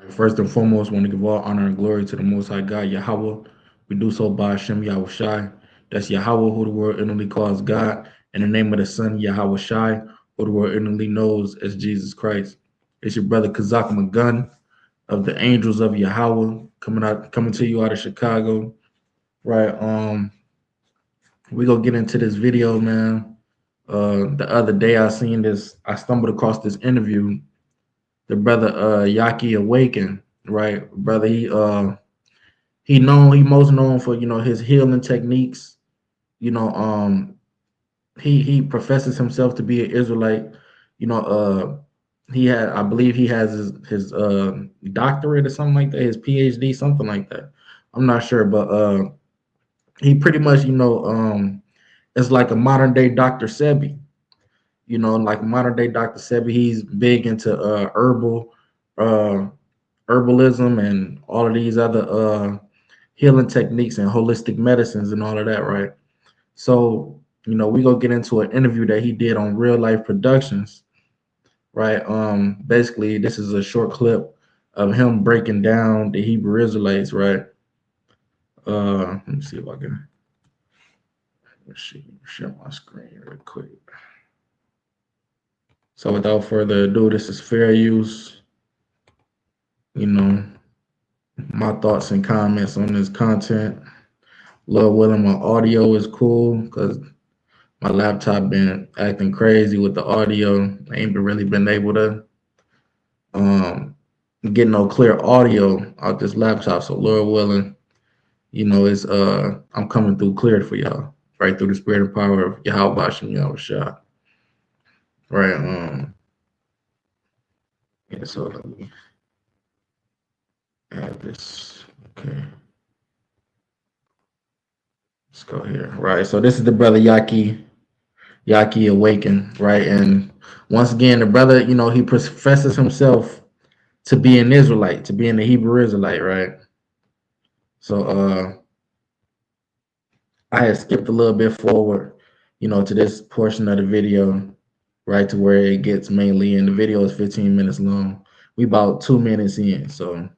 First and foremost, want to give all honor and glory to the Most High God, Yahweh. We do so by Hashem Yahweh Shai. That's Yahweh, who the world inwardly calls God, in the name of the Son, Yahweh Shai, who the world inwardly knows as Jesus Christ. It's your brother Kazak Magun of the Angels of Yahweh, coming to you out of Chicago. Right. We gonna get into this video, man. The other day I stumbled across this interview. The brother Yahki Awakened, right? Brother, he most known for, his healing techniques. You know, he professes himself to be an Israelite. You know, I believe he has his doctorate or something like that, his PhD, something like that. I'm not sure, but he pretty much, it's like a modern day Dr. Sebi. Like modern day Dr. Sebi. He's big into uh herbalism and all of these other healing techniques and holistic medicines and all of that, right? So, we gonna get into an interview that he did on RealLyfe Productions, right? Basically, this is a short clip of him breaking down the Hebrew Israelites, right? Let me see if I can share my screen real quick. So without further ado, this is fair use. My thoughts and comments on this content. Lord willing, my audio is cool because my laptop been acting crazy with the audio. I ain't really been able to get no clear audio out this laptop. So Lord willing, it's I'm coming through clear for y'all, right through the spirit and power of Yahweh Bashem Yahweh Shah. Right. Yeah, so let me add this. Okay. Let's go here. Right. So this is the brother Yahki Awakened, right? And once again, the brother, he professes himself to be an Israelite, to be in the Hebrew Israelite, right? So I had skipped a little bit forward, to this portion of the video, right, to where it gets mainly in. The video is 15 minutes long. We about 2 minutes in. So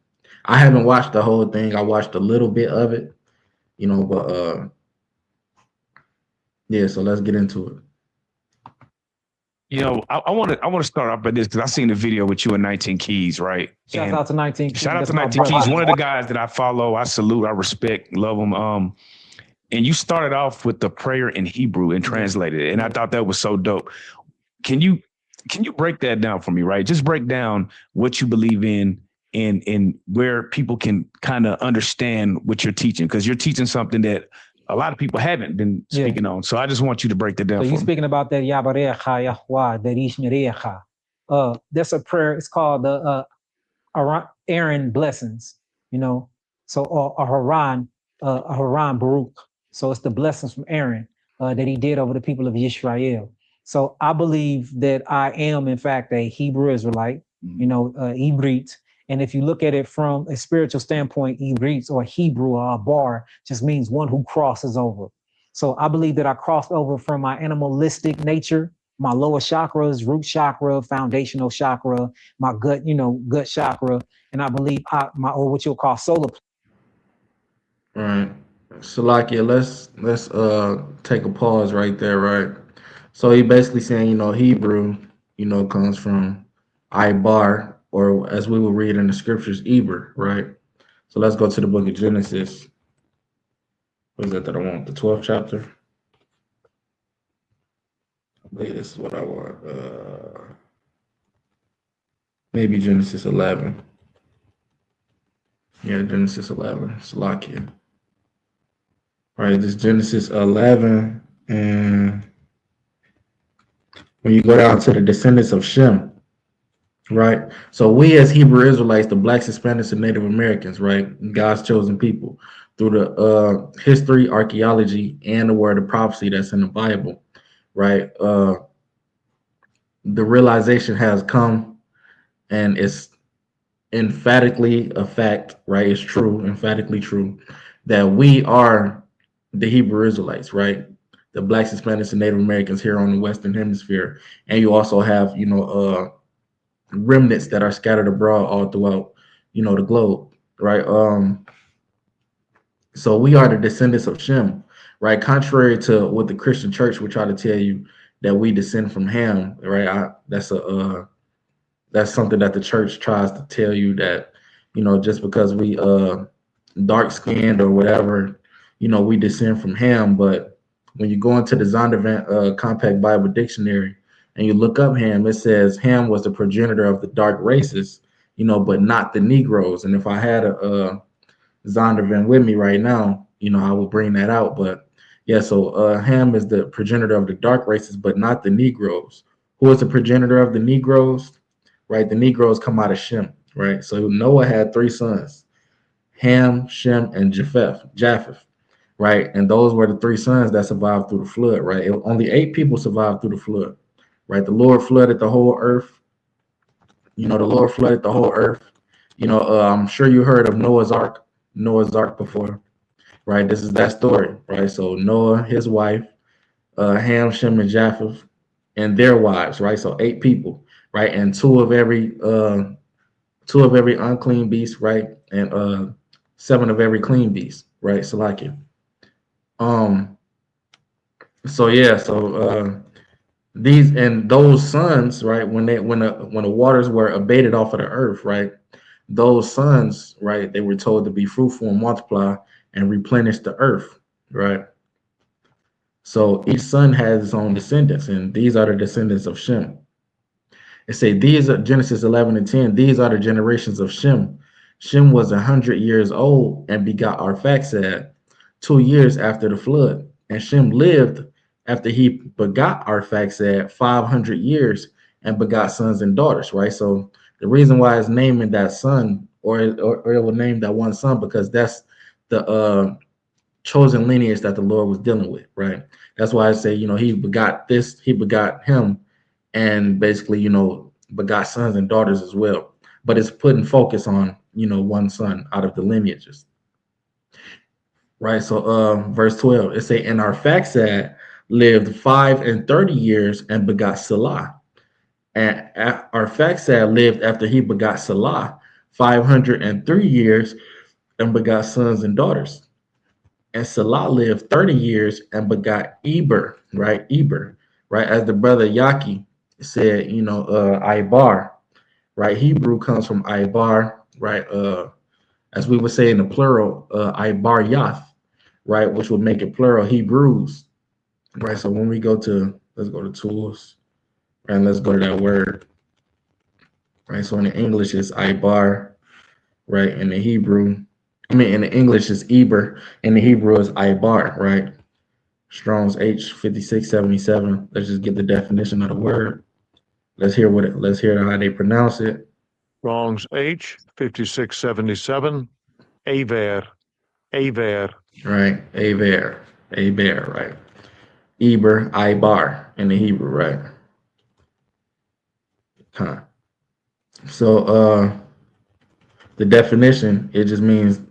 I haven't watched the whole thing. I watched a little bit of it, but yeah, so let's get into it. I want to start off by this because I seen the video with you and 19 Keys, right? Shout out to 19 Keys. Shout out to 19 Keys. One of the guys that I follow, I salute, I respect, love him. And you started off with the prayer in Hebrew and translated it, and I thought that was so dope. Can you break that down for me, right? Just break down what you believe in and where people can kind of understand what you're teaching, because you're teaching something that a lot of people haven't been speaking on. So I just want you to break that down. So you're speaking about that Yabarecha Yahweh, that Ishmerecha. That's a prayer. It's called the Aaron blessings, So a Haran Baruch. So it's the blessings from Aaron that he did over the people of Israel. So I believe that I am, in fact, a Hebrew Israelite, Ibrit. And if you look at it from a spiritual standpoint, Ibrit or Hebrew or Bar just means one who crosses over. So I believe that I crossed over from my animalistic nature, my lower chakras, root chakra, foundational chakra, my gut, gut chakra. And I believe or what you'll call solar. All right. Salakia, let's take a pause right there, right? So he basically saying, Hebrew, comes from Ibar, or as we will read in the scriptures, Eber, right? So let's go to the book of Genesis. What is that I want? The 12th chapter? I believe this is what I want. Maybe Genesis 11. Yeah, Genesis 11. Salakia. All right, this Genesis 11, and when you go down to the descendants of Shem, right? So we as Hebrew Israelites, the blacks, Hispanics, and Native Americans, right? God's chosen people, through the history, archaeology, and the word of prophecy that's in the Bible, right? The realization has come, and it's emphatically a fact, right? It's true, emphatically true, that we are the Hebrew Israelites, right? The blacks, Hispanics, and Native Americans here on the Western Hemisphere. And you also have, remnants that are scattered abroad all throughout, the globe, right? So we are the descendants of Shem, right? Contrary to what the Christian church would try to tell you that we descend from Ham, right? That's something that the church tries to tell you that, just because we dark skinned or whatever, we descend from Ham. But when you go into the Zondervan Compact Bible Dictionary and you look up Ham, it says Ham was the progenitor of the dark races, but not the Negroes. And if I had a Zondervan with me right now, I will bring that out. But yeah, so Ham is the progenitor of the dark races, but not the Negroes. Who is the progenitor of the Negroes? Right, the Negroes come out of Shem. Right, so Noah had three sons: Ham, Shem, and Japheth. Right, and those were the three sons that survived through the flood. Right, only 8 people survived through the flood. Right, the Lord flooded the whole earth. The Lord flooded the whole earth. I'm sure you heard of Noah's Ark before, right? This is that story, right? So Noah, his wife, Ham, Shem, and Japheth, and their wives, right? So 8 people, right? And two of every unclean beast, right? And 7 of every clean beast, right? So like it. Um. So yeah. So these and those sons, right? When the waters were abated off of the earth, right? Those sons, right? They were told to be fruitful and multiply and replenish the earth, right? So each son has its own descendants, and these are the descendants of Shem. It say these are Genesis 11 and 10. These are the generations of Shem. Shem was 100 years old and begot Arphaxad 2 years after the flood. And Shem lived after he begot Arphaxad 500 years and begot sons and daughters. Right. So the reason why it's naming that son, or it will name that one son, because that's the chosen lineage that the Lord was dealing with. Right. That's why I say, he begot this, he begot him, and basically, begot sons and daughters as well. But it's putting focus on, one son out of the lineages. Right. So verse 12, it say, and Arphaxad lived 530 years and begot Salah. And Arphaxad lived after he begot Salah 503 years and begot sons and daughters. And Salah lived 30 years and begot Eber, right? Eber, right? As the brother Yahki said, Ibar, right? Hebrew comes from Ibar, right? As we would say in the plural, Ibar Yath, right? Which would make it plural Hebrews, right? So when we let's go to tools, and let's go to that word, right? So in the English, it's Ibar, right? In the English, it's Eber. In the Hebrew, is Ibar, right? Strong's H5677. Let's just get the definition of the word. Let's hear how they pronounce it. Strong's H5677. Aver. Right. Aver, right. Eber, Ibar in the Hebrew, right? Huh. So the definition, it just means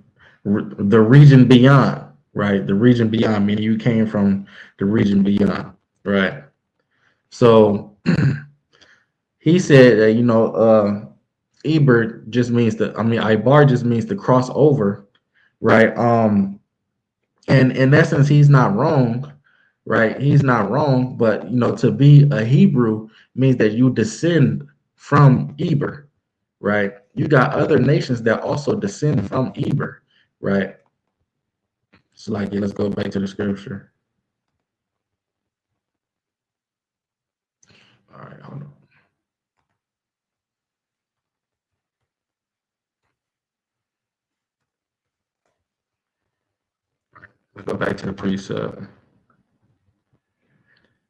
the region beyond, right? The region beyond, meaning you came from the region beyond, right? So he said that, Eber just means Ibar just means to cross over, right? And in essence, he's not wrong, right? He's not wrong, but to be a Hebrew means that you descend from Eber, right? You got other nations that also descend from Eber, right? It's like, let's go back to the scripture. All right, hold on. Let's go back to the precept.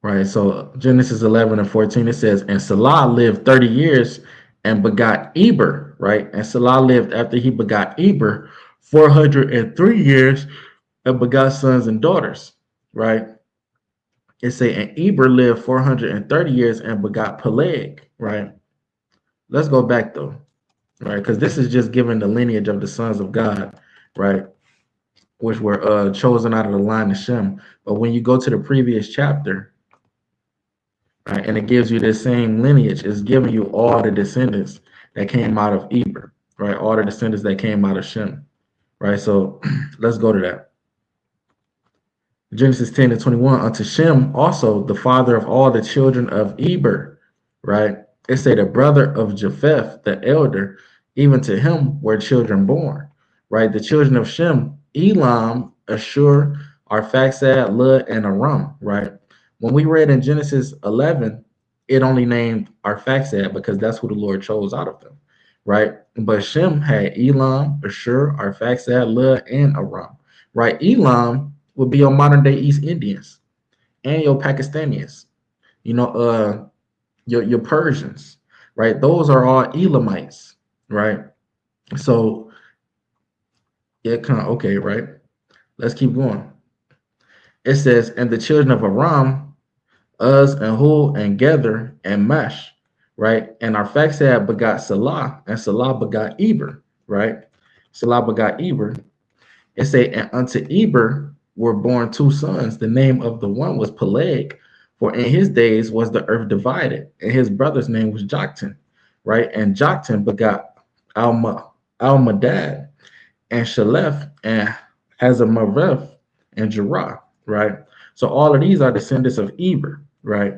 Right, so Genesis 11 and 14, it says, and Salah lived 30 years and begot Eber, right? And Salah lived after he begot Eber 403 years and begot sons and daughters, right? It say, and Eber lived 430 years and begot Peleg, right? Let's go back though, right? Because this is just giving the lineage of the sons of God, right? Which were chosen out of the line of Shem. But when you go to the previous chapter, right, and it gives you the same lineage, it's giving you all the descendants that came out of Eber, right? All the descendants that came out of Shem, right? So let's go to that. Genesis 10:21, unto Shem also the father of all the children of Eber, right? It say the brother of Japheth, the elder, even to him were children born, right? The children of Shem, Elam, Ashur, Arphaxad, Lud, and Aram, right? When we read in Genesis 11, it only named Arphaxad because that's who the Lord chose out of them, right? But Shem had Elam, Ashur, Arphaxad, Lud, and Aram, right? Elam would be your modern day East Indians and your Pakistanians, you know, your Persians, right? Those are all Elamites, right? So yeah, kind of okay, right? Let's keep going. It says, and the children of Aram, Uz and Hul and Gether and Mesh, right? And Arphaxad begot Salah, and Salah begot Eber, right? Salah begot Eber. It say, and unto Eber were born two sons. The name of the one was Peleg, for in his days was the earth divided, and his brother's name was Joktan, right? And Joktan begot Almadad and Shalef and Hazamaveth and Jerah, right? So all of these are descendants of Eber, right?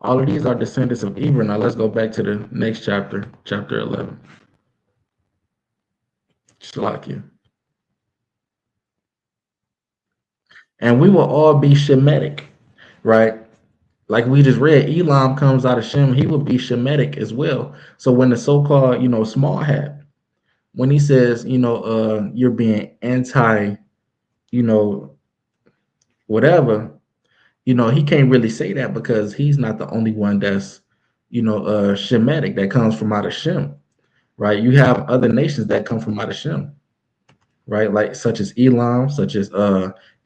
All of these are descendants of Eber. Now let's go back to the next chapter, chapter 11. Shalakia. And we will all be Shemitic, right? Like we just read, Elam comes out of Shem, he will be Shemitic as well. So when the so-called, small hat, when he says, you're being anti, you know, whatever, he can't really say that because he's not the only one that's, Shemitic that comes from out of Shem, right? You have other nations that come from out of Shem, right? Like such as Elam, such as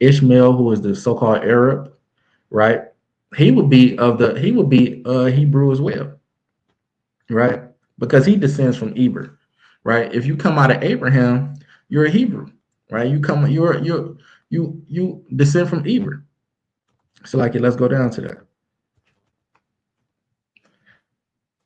Ishmael, who is the so-called Arab, right? He would be Hebrew as well, right? Because he descends from Eber, right? If you come out of Abraham, you're a Hebrew, right? You descend from Eber. So like let's go down to that.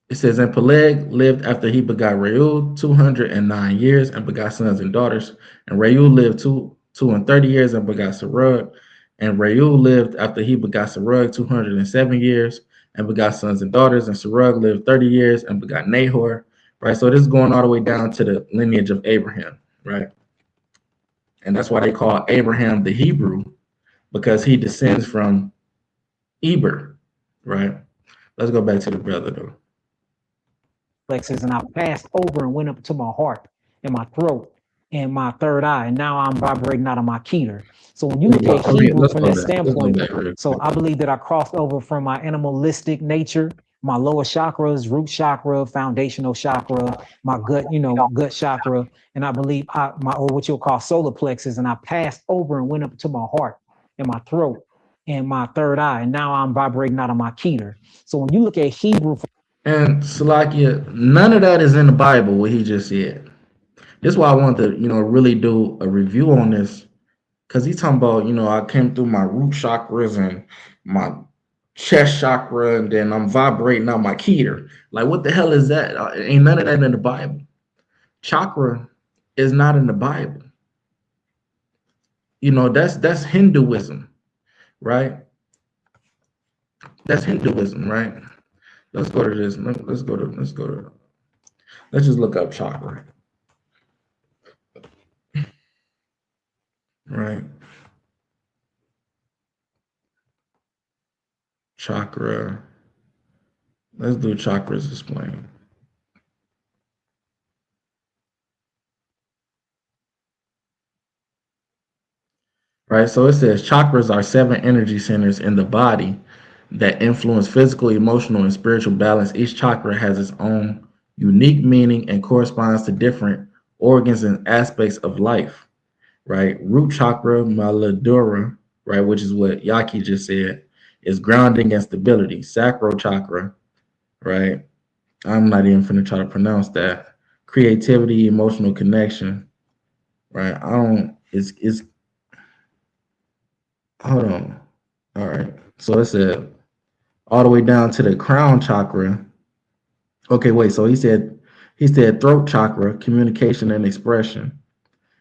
It says, and Peleg lived after he begot Reuel 209 years and begot sons and daughters. And Reuel lived 230 years and begot Serug. And Reuel lived after he begot Serug 207 years and begot sons and daughters. And Serug lived 30 years and begot Nahor. Right. So this is going all the way down to the lineage of Abraham. Right. And that's why they call Abraham the Hebrew, because he descends from Eber. Right. Let's go back to the brother though. Plexus, and I passed over and went up to my heart and my throat and my third eye, and now I'm vibrating out of my keter. So when you look at Hebrew from that standpoint, so I believe that I crossed over from my animalistic nature, my lower chakras, root chakra, foundational chakra, my gut, gut chakra, and I believe or what you'll call solar plexus, and I passed over and went up to my heart and my throat and my third eye, and now I'm vibrating out of my keter. So when you look at Hebrew. And Salakia, none of that is in the Bible, what he just said. This is why I want to, really do a review on this. Because he's talking about, I came through my root chakras and my chest chakra, and then I'm vibrating out my keter. Like, what the hell is that? Ain't none of that in the Bible. Chakra is not in the Bible. That's Hinduism, right? That's Hinduism, right? Let's go to this. Let's just look up chakra. Right. Chakra. Let's do chakras explained. Right. So it says chakras are 7 energy centers in the body that influence physical, emotional, and spiritual balance. Each chakra has its own unique meaning and corresponds to different organs and aspects of life. Right. Root chakra, Maladura, right, which is what Yahki just said, is grounding and stability. Sacral chakra, right? I'm not even finna try to pronounce that. Creativity, emotional connection, right? It's hold on. All right. So it said all the way down to the crown chakra. Okay, wait. So he said throat chakra, communication and expression,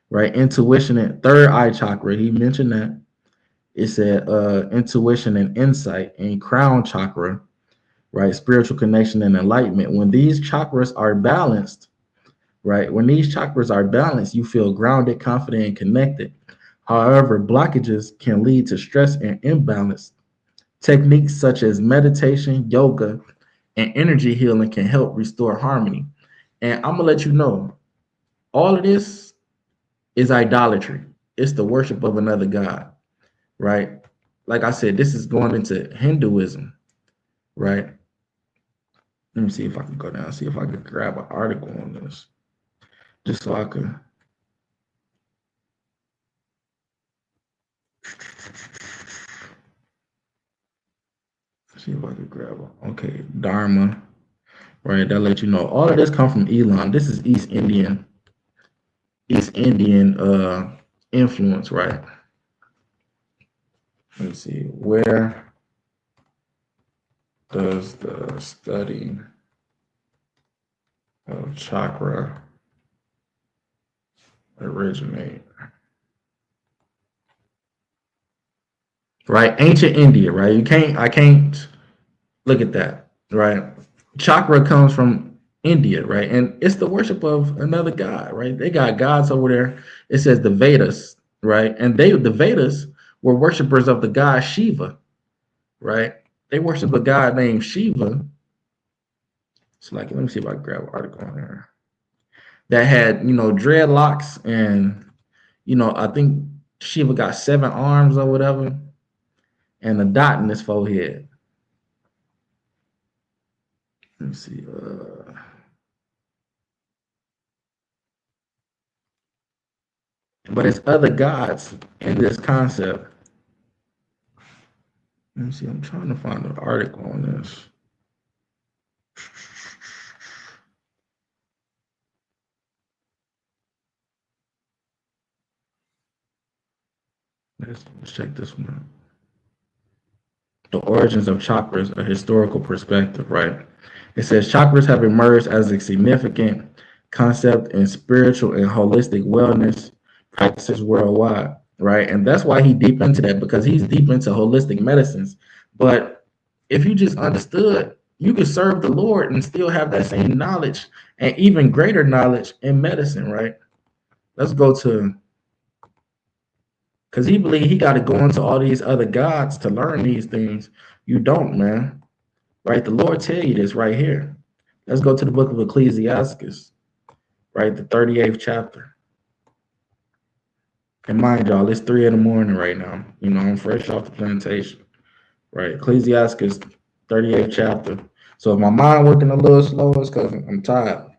right? Intuition and third eye chakra. He mentioned that. It said intuition and insight, and crown chakra, right? Spiritual connection and enlightenment. When these chakras are balanced, right? When these chakras are balanced, you feel grounded, confident, and connected. However, blockages can lead to stress and imbalance. Techniques such as meditation, yoga, and energy healing can help restore harmony. And I'm gonna let you know, all of this is idolatry. It's the worship of another god, right? Like I said, this is going into Hinduism, right? Let me see if I can go down, see if I can grab an article on this, just so I can. See if I can grab it. Okay, Dharma, right? That let you know. All of this come from Elon. This is East Indian influence, right? Let me see. Where does the study of chakra originate? Right, ancient India, right? I can't look at that, right? Chakra comes from India, right? And it's the worship of another god, right? They got gods over there. It says the Vedas, right? And the Vedas were worshipers of the god Shiva, right? They worship a god named Shiva. It's like, let me see if I can grab an article on there that had, dreadlocks, and I think Shiva got 7 arms or whatever, and a dot in his forehead. Let me see. But it's other gods in this concept. Let me see. I'm trying to find an article on this. Let's check this one out. The origins of chakras, a historical perspective, right? It says chakras have emerged as a significant concept in spiritual and holistic wellness practices worldwide, right? And that's why he deep into that, because he's deep into holistic medicines. But if you just understood, you could serve the Lord and still have that same knowledge and even greater knowledge in medicine, right? Let's go to, because he believed he got to go into all these other gods to learn these things. You don't, man. Right? The Lord tell you this right here. Let's go to the book of Ecclesiastes, right? The 38th chapter. And mind y'all, it's 3 in the morning right now. I'm fresh off the plantation, right? Ecclesiastes 38th chapter. So if my mind working a little slow, it's because I'm tired,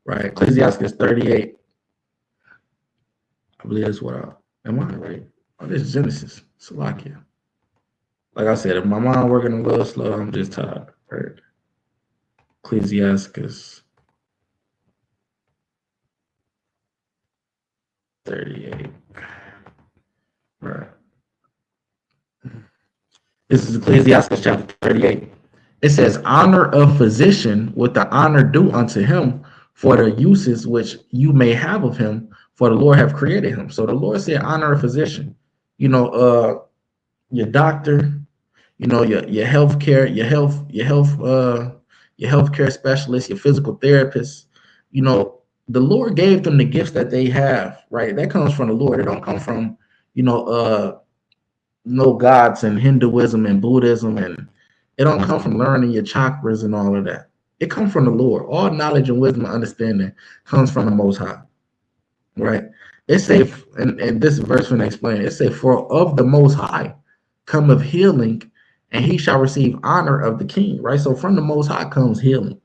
right? Ecclesiastes 38. I believe that's what am I right? Oh, this is Genesis. Salakia. Like I said, if my mind working a little slow, I'm just tired, right? Ecclesiastes 38. Right. This is Ecclesiastes chapter 38. It says, honor a physician with the honor due unto him for the uses which you may have of him, for the Lord have created him. So the Lord said, honor a physician. Your doctor, your healthcare, your healthcare specialist, your physical therapist. The Lord gave them the gifts that they have, right? That comes from the Lord. It don't come from, no gods and Hinduism and Buddhism, and it don't come from learning your chakras and all of that. It comes from the Lord. All knowledge and wisdom and understanding comes from the Most High, right? It say, and this verse when I explain it say, for of the Most High cometh healing, and he shall receive honor of the King, right? So from the Most High comes healing,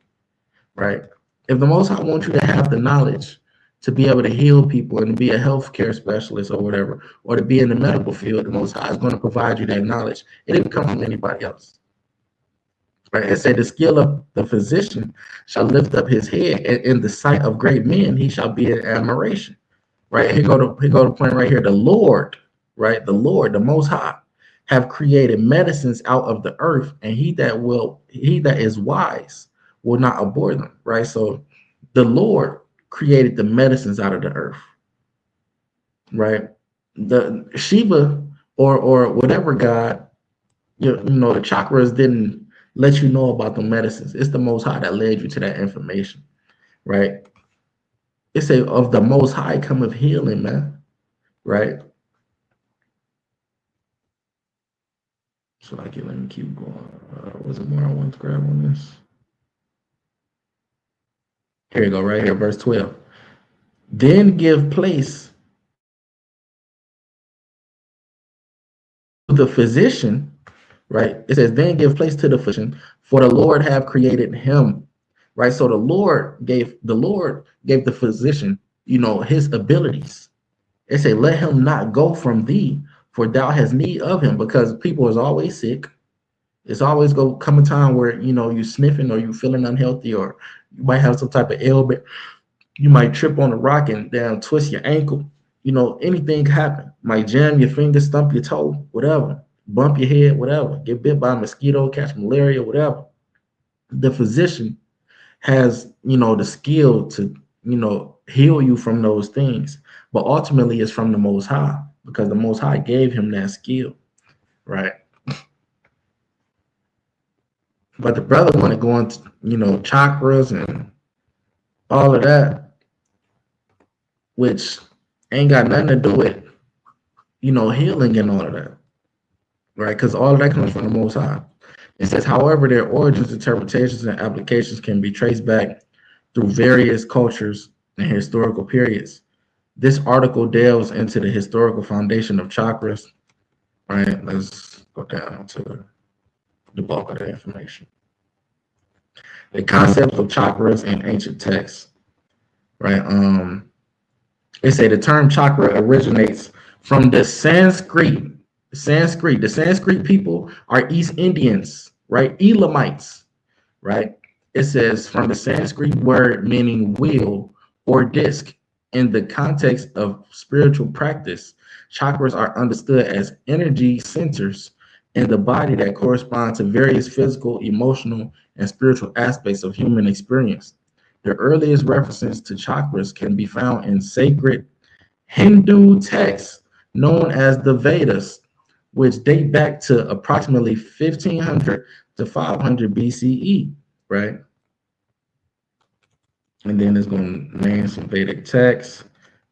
right? If the Most High wants you to have the knowledge to be able to heal people and to be a healthcare specialist or whatever, or to be in the medical field, the Most High is going to provide you that knowledge. It didn't come from anybody else. Right? It said the skill of the physician shall lift up his head, and in the sight of great men he shall be in admiration. Right? Here go the point right here. The Lord, right? The Lord, the Most High, have created medicines out of the earth, and he that is wise will not abhor them, right? So the Lord created the medicines out of the earth, right? The Shiva or whatever God, the chakras didn't let you know about the medicines. It's the Most High that led you to that information, right? It's a of the Most High cometh healing, man, right? So let me keep going. Was it more I want to grab on this? Here you go, right here, verse 12. Then give place to the physician, right? It says, then give place to the physician, for the Lord have created him, right? So the Lord gave the physician, his abilities. It say, let him not go from thee, for thou hast need of him, because people is always sick. It's always go come a time where you sniffing or you feeling unhealthy, or you might have some type of ailment. You might trip on a rock and down twist your ankle. Anything can happen. Might jam your finger, stump your toe, whatever. Bump your head, whatever. Get bit by a mosquito, catch malaria, whatever. The physician has, the skill to, heal you from those things. But ultimately it's from the Most High, because the Most High gave him that skill, right? But the brother want to go into, chakras and all of that, which ain't got nothing to do with, healing and all of that, right? Because all of that comes from the Most High. It says, however, their origins, interpretations, and applications can be traced back through various cultures and historical periods. This article delves into the historical foundation of chakras, right? Let's go down to the bulk of the information. The concept of chakras in ancient texts, right? They say the term chakra originates from the Sanskrit. The Sanskrit people are East Indians, right? Elamites, right? It says from the Sanskrit word meaning wheel or disc. In the context of spiritual practice, chakras are understood as energy centers in the body that correspond to various physical, emotional, and spiritual aspects of human experience. The earliest references to chakras can be found in sacred Hindu texts known as the Vedas, which date back to approximately 1500 to 500 BCE, right? And then it's going to name some Vedic texts,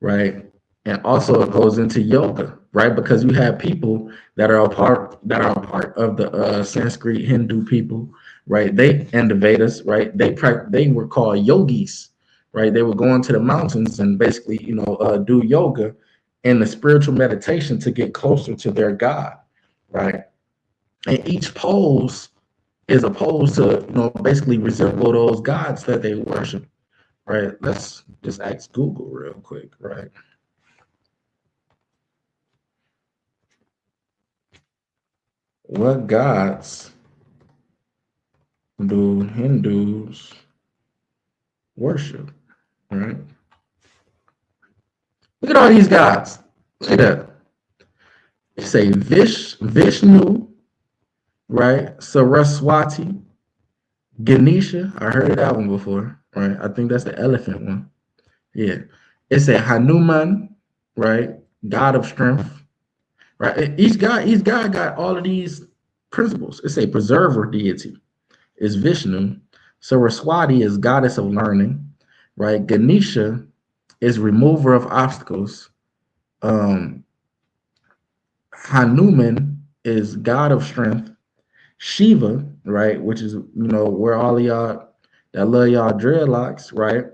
right? And also it goes into yoga, right? Because you have people that are a part of the Sanskrit Hindu people, right? They and the Vedas, right? They were called yogis, right? They would go into the mountains and basically, do yoga and the spiritual meditation to get closer to their God, right? And each pose is opposed to, basically resemble those gods that they worship, right? Let's just ask Google real quick, right? What gods do Hindus worship, right? Look at all these gods. Look at that. They say Vishnu, right? Saraswati, Ganesha. I heard of that one before, right? I think that's the elephant one. Yeah. It's a Hanuman, right? God of strength, right? Each god got all of these principles. It's a preserver deity. Is Vishnu. Saraswati is goddess of learning, right? Ganesha is remover of obstacles. Hanuman is god of strength. Shiva, right, which is where all of y'all that love y'all dreadlocks, right,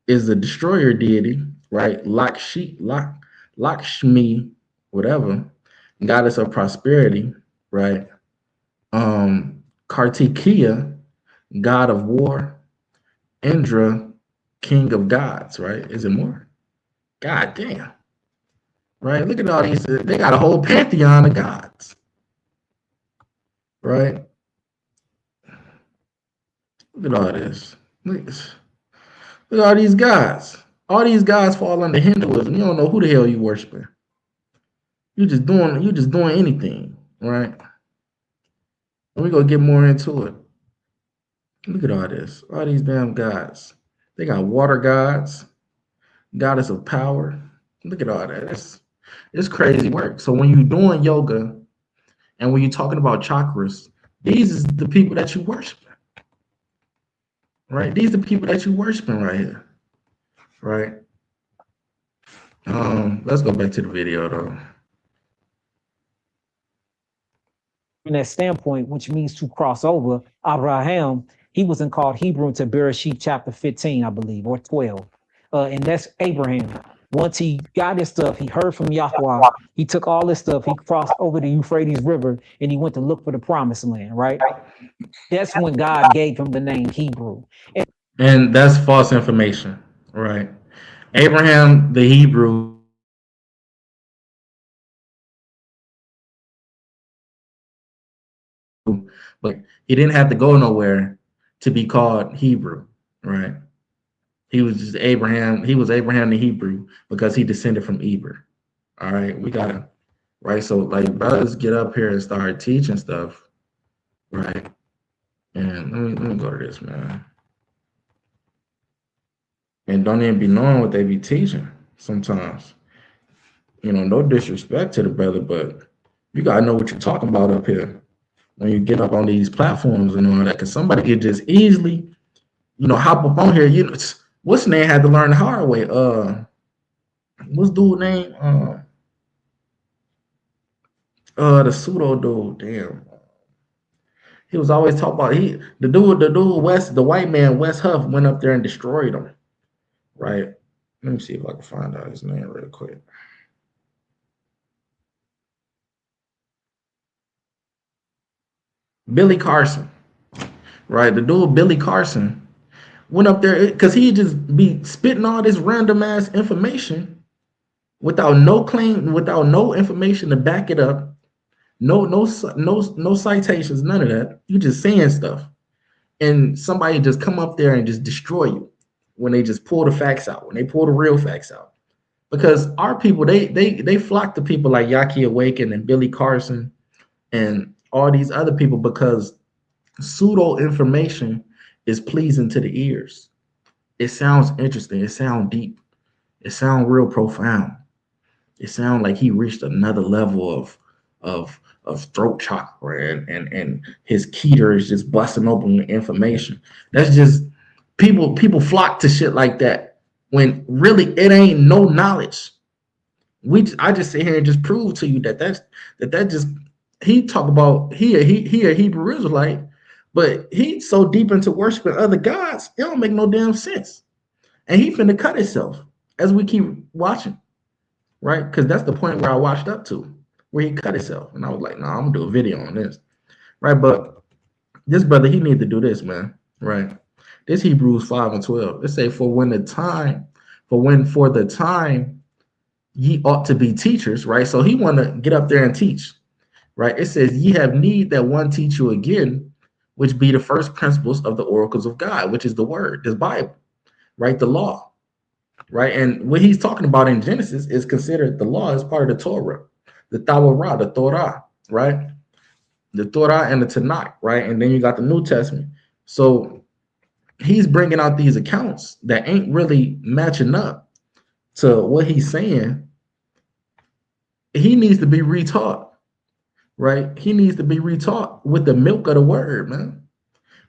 is the destroyer deity, right? Lakshmi, whatever, goddess of prosperity, right? Kartikeya, god of war. Indra, king of gods, right? Is it more? God damn. Right? Look at all these. They got a whole pantheon of gods. Right? Look at all this. Look at all these gods. All these gods fall under Hinduism. You don't know who the hell you worshiping. You just doing anything. right? And we're gonna get more into it. Look at all this, all these damn gods. They got water gods, goddess of power. Look at all that. It's crazy work. So when you're doing yoga and when you're talking about chakras, these is the people that you worship, right? These are the people that you worshiping right here, right? Let's go back to the video though. From that standpoint, which means to cross over, Abraham, he wasn't called Hebrew until Bereshit chapter 15, I believe, or 12. And that's Abraham. Once he got his stuff, he heard from Yahweh. He took all this stuff, he crossed over the Euphrates River, and he went to look for the promised land, right? That's when God gave him the name Hebrew. And that's false information, right? Abraham, the Hebrew, but he didn't have to go nowhere to be called Hebrew, right? He was just Abraham. He was Abraham the Hebrew because he descended from Eber. All right, we gotta right. So like brothers get up here and start teaching stuff, right? And let me go to this, man. And don't even be knowing what they be teaching sometimes. You know, no disrespect to the brother, but you gotta know what you're talking about up here when you get up on these platforms and all that. Because somebody could just easily, you know, hop up on here. You know, what's the name had to learn the hard way. What's dude name? The pseudo dude. Damn. He was always talking about the dude West, the white man West Huff went up there and destroyed him. Right. Let me see if I can find out his name real quick. Billy Carson. Right. The dude Billy Carson went up there because he just be spitting all this random ass information without no claim, without no information to back it up. No citations, none of that. You just saying stuff. And somebody just come up there and just destroy you when they just pull the facts out, when they pull the real facts out. Because our people, they flock to people like Yahki Awakened and Billy Carson and all these other people because pseudo information is pleasing to the ears. It sounds interesting. It sounds deep. It sounds real profound. It sounds like he reached another level of throat chakra and his keter is just busting open with information. That's just people flock to shit like that when really it ain't no knowledge. I just sit here and just prove to you that that just he talk about he a Hebrew Israelite, but he's so deep into worshiping other gods, it don't make no damn sense. And he finna cut himself as we keep watching, right? Because that's the point where I watched up to, where he cut himself. And I was like, nah, I'm gonna do a video on this. Right. But this brother, he need to do this, man. Right. This Hebrews 5 and 12. It say, for the time ye ought to be teachers, right? So he want to get up there and teach, right? It says, ye have need that one teach you again, which be the first principles of the oracles of God, which is the word, this Bible, right? The law, right? And what he's talking about in Genesis is considered the law as part of the Torah, the Torah, right? The Torah and the Tanakh, right? And then you got the New Testament. So he's bringing out these accounts that ain't really matching up to what he's saying. He needs to be retaught, right? He needs to be retaught with the milk of the word, man,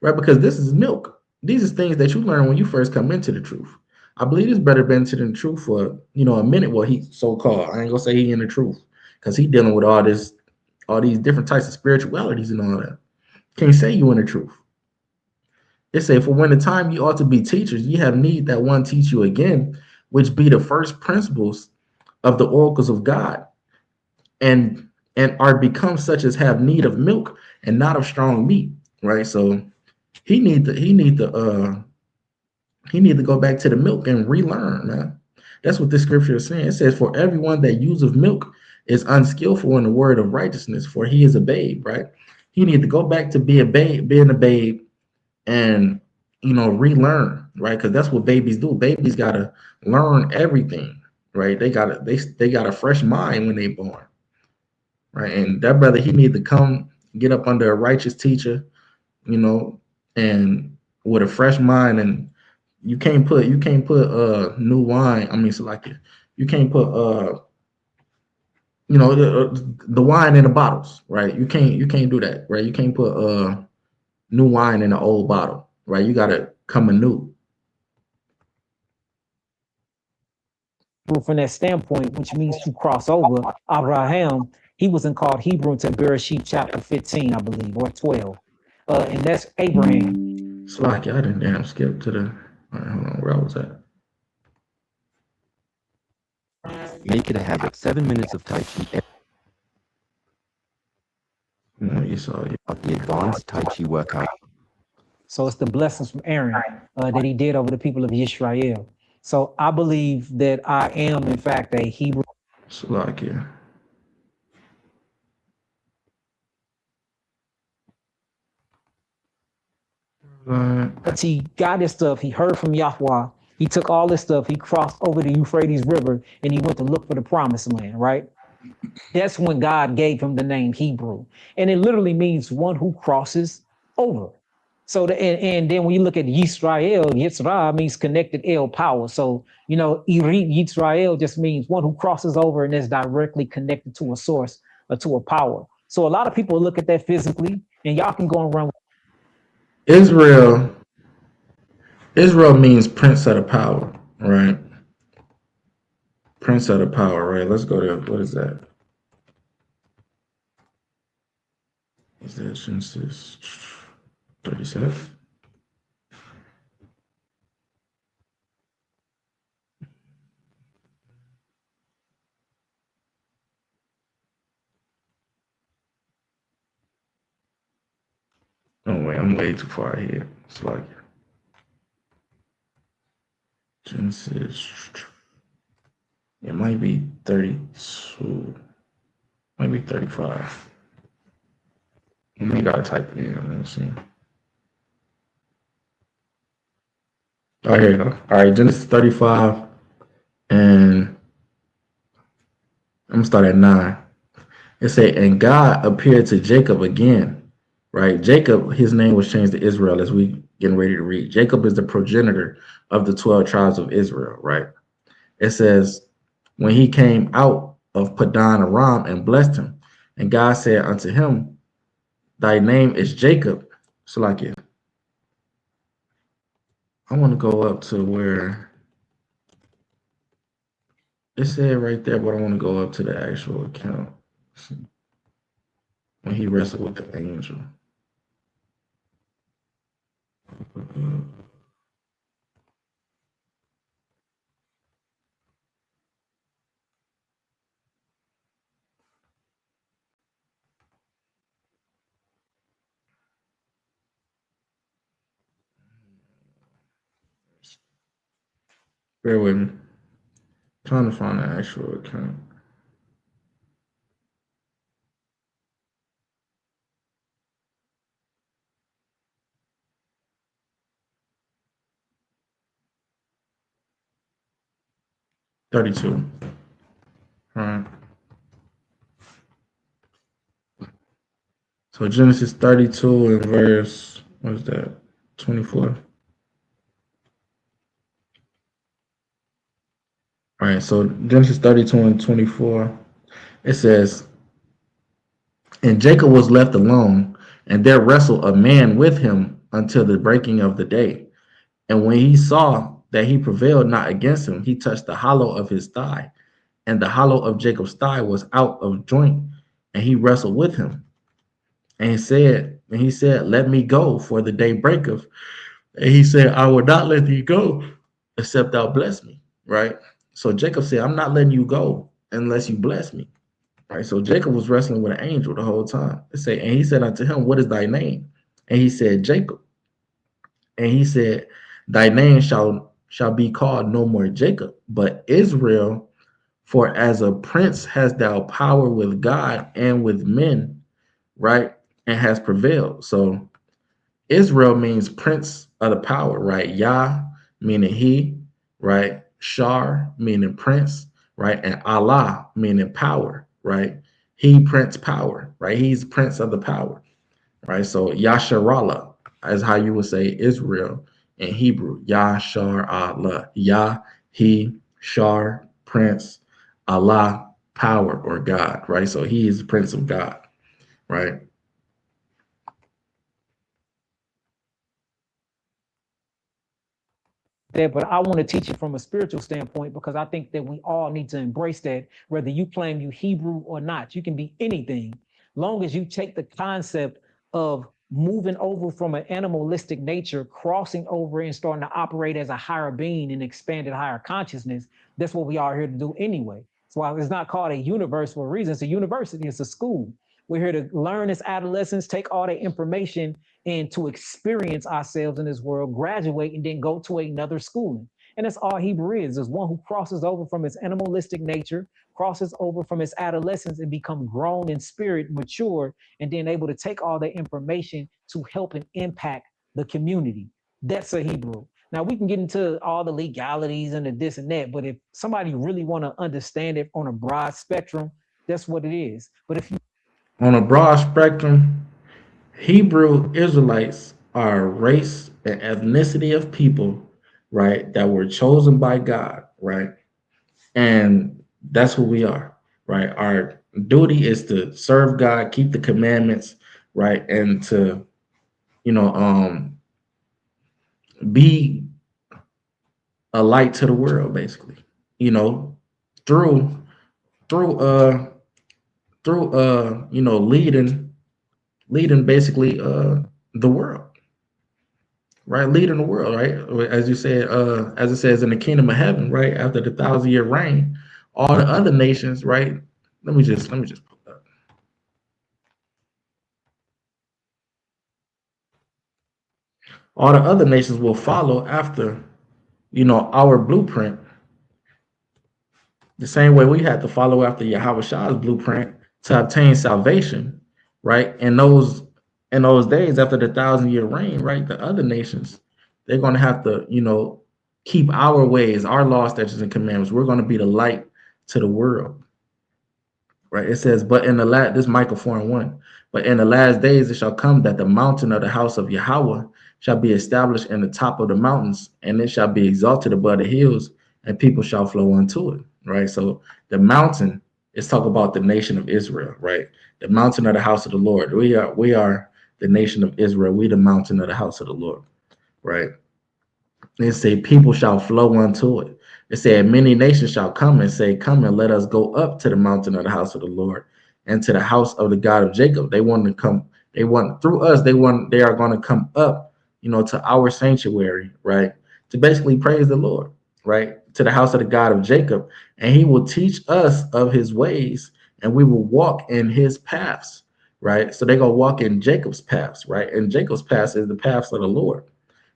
right? Because this is milk. These are things that you learn when you first come into the truth. I believe this brother been into the truth for, you know, a minute. Well, he so-called, I ain't gonna say he in the truth because he dealing with all these different types of spiritualities and all that. Can't say you in the truth. It say, for when the time you ought to be teachers, you have need that one teach you again, which be the first principles of the oracles of God, and are become such as have need of milk and not of strong meat. Right. So he need to go back to the milk and relearn, man. That's what this scripture is saying. It says, for everyone that useth milk is unskillful in the word of righteousness, for he is a babe, right? He need to go back to being a babe and, you know, relearn, right? Because that's what babies do. Babies gotta learn everything, right? They got a fresh mind when they born, right? And that brother, he need to come get up under a righteous teacher, and with a fresh mind. And you can't put new wine. I mean, so like you can't put the wine in the bottles, right? You can't do that, right? You can't put new wine in an old bottle, right? You gotta come anew. From that standpoint, which means to cross over. Abraham, he wasn't called Hebrew until Bereshit chapter 15, I believe, or 12. And that's Abraham. It's like I didn't damn skip to the. All right, hold on, where I was at. Make it a habit. 7 minutes of Tai Chi. You saw it. The advanced Tai Chi workout. So it's the blessings from Aaron that he did over the people of Israel. So I believe that I am, in fact, a Hebrew. Slovakia. But he got his stuff. He heard from Yahweh. He took all this stuff. He crossed over the Euphrates River and he went to look for the promised land, right? That's when God gave him the name Hebrew. And it literally means one who crosses over. So and then when you look at Yisrael, Yitzra means connected El power. So, Irit Yisrael just means one who crosses over and is directly connected to a source or to a power. So a lot of people look at that physically, and y'all can go and run. Israel means prince of the power, right? Prince of the power, right? Let's go to, what is that? Is that Genesis 37? Oh wait, I'm way too far ahead. It's like Genesis. It might be 32. Might be 35. You gotta type it in. Let's see. Oh, here you go. All right, Genesis 35, and I'm gonna start at 9. It say, and God appeared to Jacob again, right? Jacob, his name was changed to Israel, as we getting ready to read. Jacob is the progenitor of the 12 tribes of Israel, right? It says, when he came out of Padan Aram and blessed him, and God said unto him, thy name is Jacob. So like it. I want to go up to where it said right there, but I want to go up to the actual account. When he wrestled with the angel. Bear with me. Trying to find the actual account. $32. All right. So Genesis 32 and verse, what is that? 24. All right, so Genesis 32 and 24, it says, and Jacob was left alone, and there wrestled a man with him until the breaking of the day. And when he saw that he prevailed not against him, he touched the hollow of his thigh, and the hollow of Jacob's thigh was out of joint, and he wrestled with him. And he said, let me go, for the day breaketh. And he said, I will not let thee go, except thou bless me. Right? So Jacob said, I'm not letting you go unless you bless me. Right? So Jacob was wrestling with an angel the whole time. And he said unto him, what is thy name? And he said, Jacob. And he said, thy name shall be called no more Jacob, but Israel, for as a prince hast thou power with God and with men, right? And has prevailed. So Israel means prince of the power, right? Yah meaning he, right? Shar meaning prince, right? And Allah meaning power, right? He prince power, right? He's prince of the power, right? So Yasharallah is how you would say Israel in Hebrew. Yasharallah. Yah, he, Shar, prince, Allah, power or God, right? So he is the prince of God, right? That, but I want to teach it from a spiritual standpoint, because I think that we all need to embrace that, whether you claim you Hebrew or not. You can be anything, long as you take the concept of moving over from an animalistic nature, crossing over and starting to operate as a higher being and expanded higher consciousness. That's what we are here to do anyway. So while it's not called a universe for a reason, it's a university, it's a school. We're here to learn as adolescents, take all the information and to experience ourselves in this world, graduate, and then go to another schooling. And that's all Hebrew is one who crosses over from its animalistic nature, crosses over from its adolescence and become grown in spirit, mature, and then able to take all that information to help and impact the community. That's a Hebrew. Now we can get into all the legalities and the this and that, but if somebody really want to understand it on a broad spectrum, that's what it is. But if you On a broad spectrum, Hebrew Israelites are a race and ethnicity of people, right, that were chosen by God, right? And that's who we are, right? Our duty is to serve God, keep the commandments, right? And to, you know, be a light to the world, basically, you know, through through you know, leading basically the world, right? Leading the world, right? As you said, as it says in the kingdom of heaven, right? After the 1,000-year reign, all the other nations, right? Let me just pull that up. All the other nations will follow after, you know, our blueprint, the same way we had to follow after Yahweh Shah's blueprint to obtain salvation, right? In those days after the 1,000-year reign, right? The other nations, they're going to have to, you know, keep our ways, our law, statutes, and commandments. We're going to be the light to the world, right? It says, but in the last, this Micah 4:1, but in the last days it shall come that the mountain of the house of Yahweh shall be established in the top of the mountains, and it shall be exalted above the hills, and people shall flow unto it, right? So the mountain is talk about the nation of Israel, right? The mountain of the house of the Lord. We are the nation of Israel. We the mountain of the house of the Lord, right? It say people shall flow unto it. It said many nations shall come and say, come and let us go up to the mountain of the house of the Lord and to the house of the God of Jacob. They want to come, they want through us, they are going to come up, you know, to our sanctuary, right? To basically praise the Lord, right? To the house of the God of Jacob. And he will teach us of his ways, and we will walk in his paths, right? So they're gonna walk in Jacob's paths, right? And Jacob's paths is the paths of the Lord,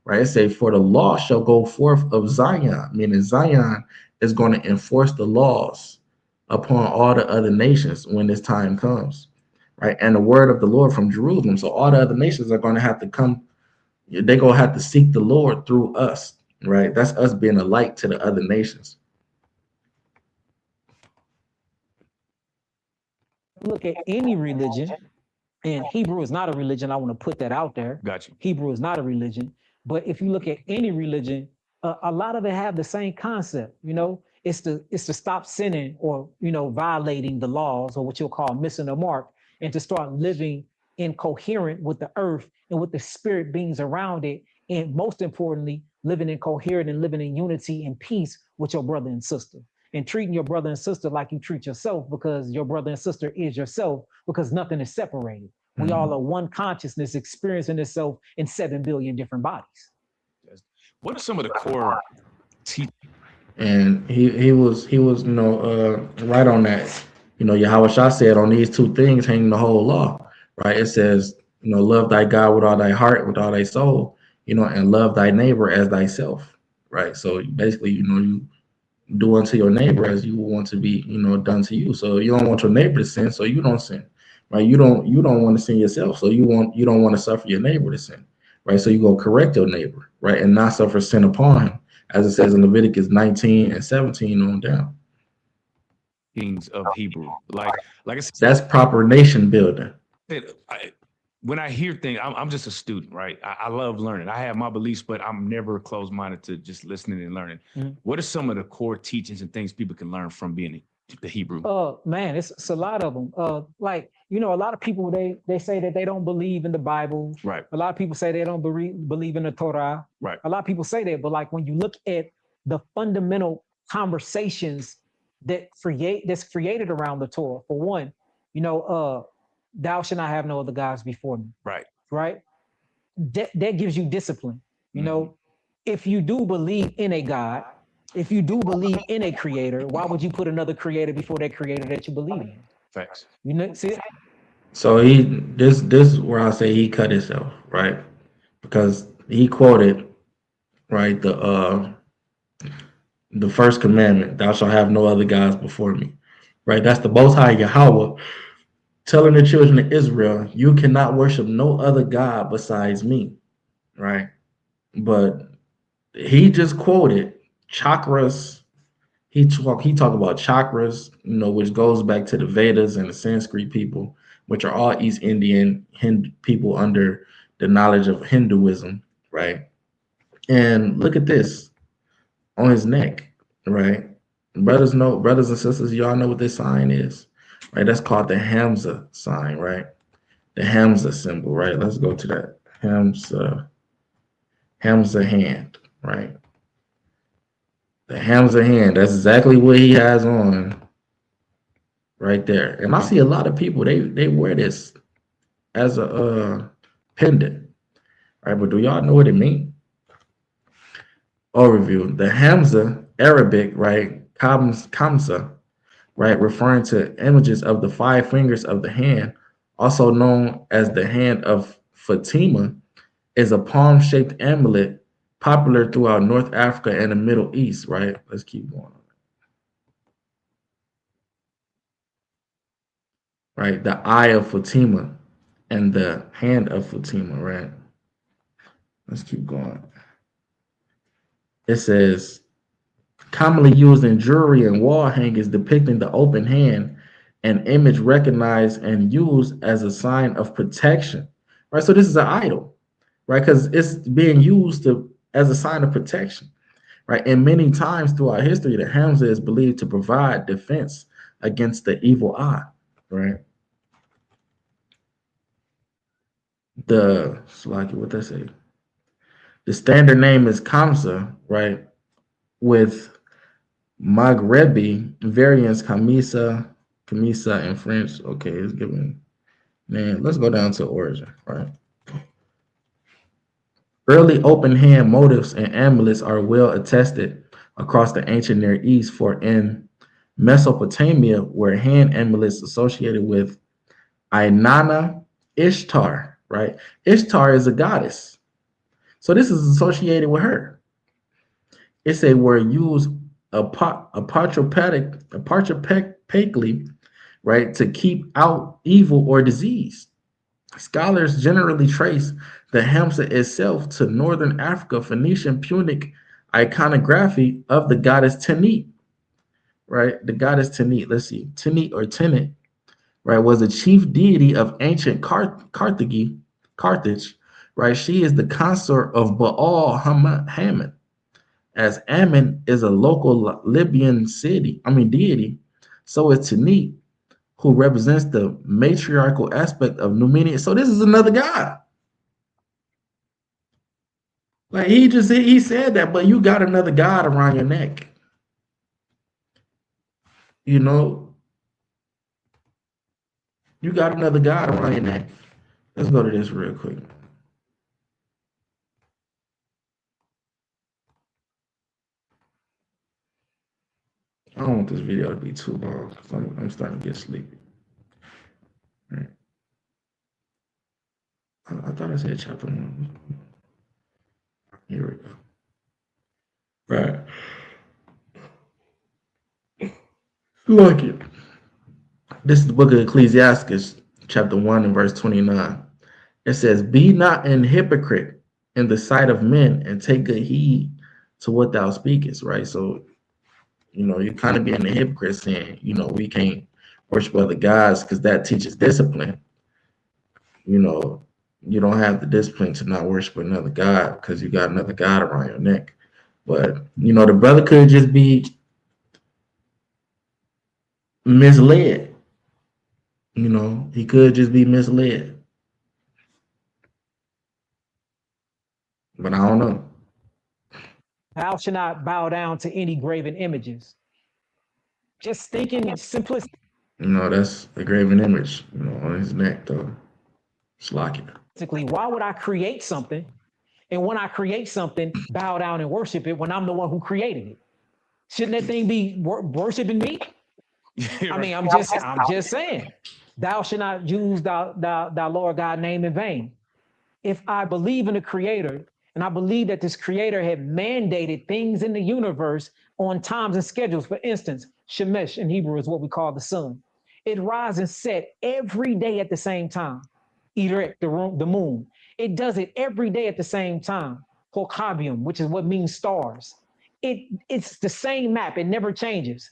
right? It say, for the law shall go forth of Zion, meaning Zion is going to enforce the laws upon all the other nations when this time comes, right? And the word of the Lord from Jerusalem. So all the other nations are going to have to come, they're going to have to seek the Lord through us, right? That's us being a light to the other nations. look at any religion, and Hebrew is not a religion. I want to put that out there. Got you. Hebrew is not a religion, but if you look at any religion, a lot of it have the same concept. You know, it's to stop sinning or violating the laws, or what you'll call missing the mark, and to start living in coherent with the earth and with the spirit beings around it, and most importantly, living in coherent and living in unity and peace with your brother and sister, and treating your brother and sister like you treat yourself, because your brother and sister is yourself, because nothing is separated. We all are one consciousness experiencing itself in 7 billion different bodies. What are some of the core teachings? And he was right on that. You know, Yahweh Shah said, on these two things hang the whole law, right? It says, you know, love thy God with all thy heart, with all thy soul, you know, and love thy neighbor as thyself, right? So basically, you know, you do unto your neighbor as you want to be, you know, done to you. So you don't want your neighbor to sin, so you don't sin, right? You don't want to sin yourself, so you don't want to suffer your neighbor to sin, right? So you go correct your neighbor, right, and not suffer sin upon him, as it says in Leviticus 19 and 17 on down. kings of Hebrew. Like I said, That's proper nation building. when I hear things, I'm just a student, right? I love learning. I have my beliefs, but I'm never closed-minded to just listening and learning. What are some of the core teachings and things people can learn from being the Hebrew? Man, it's a lot of them. Like, you know, a lot of people, they say that they don't believe in the Bible. Right. A lot of people say they don't believe in the Torah. Right. A lot of people say that, but like when you look at the fundamental conversations that's created around the Torah, for one, you know, thou shalt not have no other gods before me. Right. Right. That gives you discipline. You know, if you do believe in a God, if you do believe in a creator, why would you put another creator before that creator that you believe in? Facts. You know, see. So this is where I say he cut himself, right? Because he quoted, right, the first commandment, thou shalt have no other gods before me. Right? That's the most high Yahweh telling the children of Israel, you cannot worship no other God besides me. Right? But he just quoted chakras. He talked about chakras, you know, which goes back to the Vedas and the Sanskrit people, which are all East Indian people under the knowledge of Hinduism, right? And look at this on his neck, right? Brothers and sisters, y'all know what this sign is, right? That's called the Hamza sign, right? The Hamza symbol, right? Let's go to that Hamza hand, right? The Hamza hand. That's exactly what he has on right there. And I see a lot of people, they wear this as a pendant, right? But do y'all know what it means? Overview. The Hamza, Arabic, right? Kamsa, right? Referring to images of the 5 fingers of the hand, also known as the hand of Fatima, is a palm-shaped amulet popular throughout North Africa and the Middle East, right? Let's keep going. Right? The eye of Fatima and the hand of Fatima, right? Let's keep going. It says, commonly used in jewelry and wall hangings depicting the open hand, an image recognized and used as a sign of protection, right? So this is an idol, right? Because it's being used as a sign of protection, right? And many times throughout history, the Hamza is believed to provide defense against the evil eye, right? What they say? The standard name is Kamsa, right? With Maghrebi variants, Kamisa in French. Okay, it's given name. Let's go down to origin, right? Early open hand motifs and amulets are well attested across the ancient Near East, for in Mesopotamia, where hand amulets associated with Inanna Ishtar, right? Ishtar is a goddess. So this is associated with her. It's a word used apotropically, right, to keep out evil or disease. Scholars generally trace the Hamza itself to Northern Africa, Phoenician Punic iconography of the goddess Tenit, right? The goddess Tenit, let's see, Tenit or Tenet, right, was a chief deity of ancient Carthage, right? She is the consort of Baal Hammon, as Ammon is a local Libyan deity. So is Tanit, who represents the matriarchal aspect of Numidian. So this is another god. Like he said that, but you got another god around your neck. You know, you got another god around your neck. Let's go to this real quick. I don't want this video to be too long because I'm starting to get sleepy. Right. I thought I said chapter 1. Here we go. Right. Look it. This is the book of Ecclesiastes, chapter 1 and verse 29. It says, be not an hypocrite in the sight of men, and take good heed to what thou speakest, right? So You know, you kind of being a hypocrite saying, you know, we can't worship other gods because that teaches discipline. You know, you don't have the discipline to not worship another god because you got another god around your neck. But you know, the brother could just be misled. You know, he could just be misled. But I don't know. Thou shalt not bow down to any graven images. Just thinking simplistically, You know, that's a graven image, you know, on his neck though. It's like it. why would I create something? And when I create something, bow down and worship it when I'm the one who created it. Shouldn't that thing be worshiping me? I mean, I'm just saying. Thou shalt not use thy Lord God name in vain. If I believe in the creator, and I believe that this creator had mandated things in the universe on times and schedules, for instance, Shemesh in Hebrew is what we call the sun. It rises and set every day at the same time. Erect, the moon. It does it every day at the same time. Hokabium, which is what means stars. It's the same map. It never changes.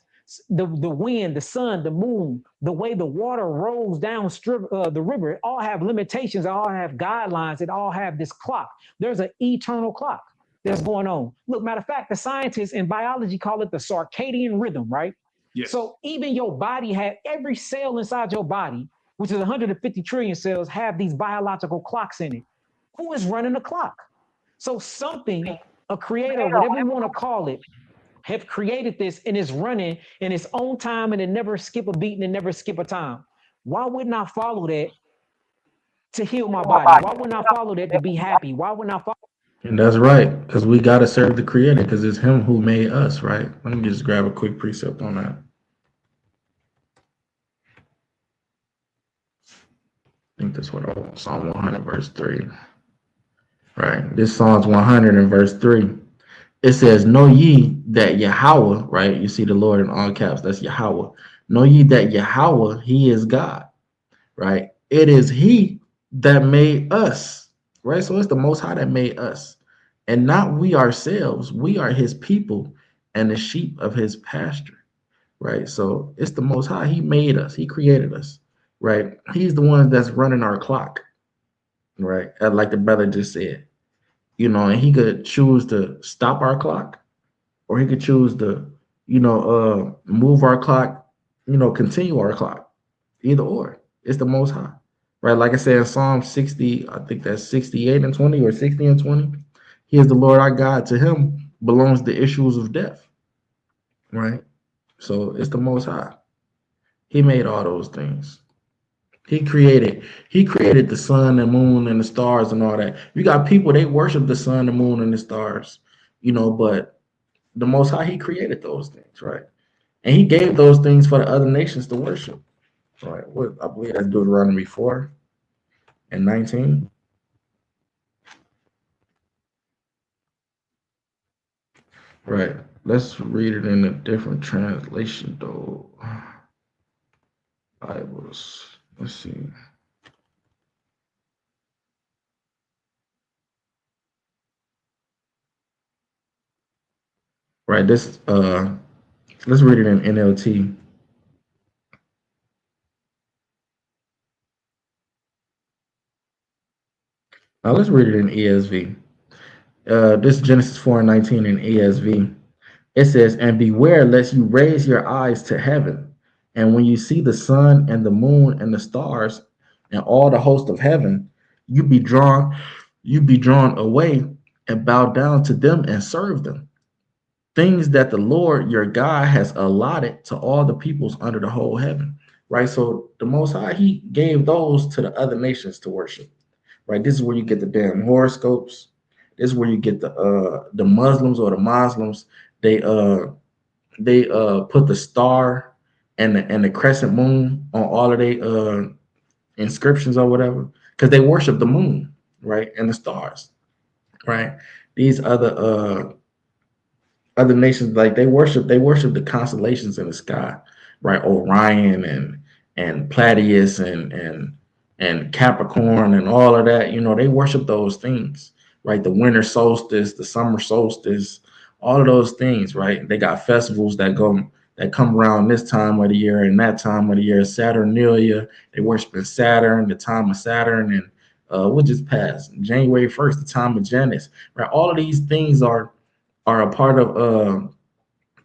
The wind, the sun, the moon, the way the water rolls down the river, it all have limitations. It all have guidelines. It all have this clock. There's an eternal clock that's going on. Look, matter of fact, the scientists in biology call it the circadian rhythm, right? Yes. So even your body every cell inside your body, which is 150 trillion cells, have these biological clocks in it. Who is running the clock? So something, a creator, whatever you want to call it, have created this and it's running in its own time and it never skip a beat and it never skip a time. Why wouldn't I follow that to heal my body? Why wouldn't I follow that to be happy? Why wouldn't I follow? And that's right, because we got to serve the creator because it's him who made us, right? Let me just grab a quick precept on that. I think that's what I want. Psalm 100, verse 3. Right. This Psalms 100 and verse 3. It says, know ye that Yahweh, right? You see the Lord in all caps, that's Yahweh. Know ye that Yahweh, he is God, right? It is he that made us, right? So it's the Most High that made us, and not we ourselves. We are his people and the sheep of his pasture, right? So it's the Most High. He made us. He created us, right? He's the one that's running our clock, right? Like the brother just said, you know, and he could choose to stop our clock, or he could choose to, move our clock, continue our clock. Either or. It's the Most High, right? Like I said in Psalm 60, I think that's 68 and 20 or 60 and 20. He is the Lord our God. To him belongs the issues of death, right? So it's the Most High. He made all those things. He created the sun and moon and the stars and all that. You got people, they worship the sun, the moon, and the stars, but the Most High, he created those things, right? And he gave those things for the other nations to worship, right? What I believe that's Deuteronomy 4 and 19. Right. Let's read it in a different translation, though. Bibles. Let's see. Right. Let's read it in NLT. Now let's read it in ESV. This is Genesis 4 and 19 in ESV. It says, and beware lest you raise your eyes to heaven, and when you see the sun and the moon and the stars and all the host of heaven, you be drawn away and bow down to them and serve them. Things that the Lord your God has allotted to all the peoples under the whole heaven. Right. So the Most High, he gave those to the other nations to worship. Right. This is where you get the damn horoscopes. This is where you get the Muslims or the Muslims. They put the star and the crescent moon on all of their inscriptions or whatever, because they worship the moon, right, and the stars, right. These other nations, like they worship the constellations in the sky, right? Orion and Pleiades and Capricorn and all of that. They worship those things, right? The winter solstice, the summer solstice, all of those things, right? They got festivals that come around this time of the year and that time of the year. Saturnalia, they worship in Saturn, the time of Saturn, and what just passed January 1st, the time of Janus, right? All of these things are a part of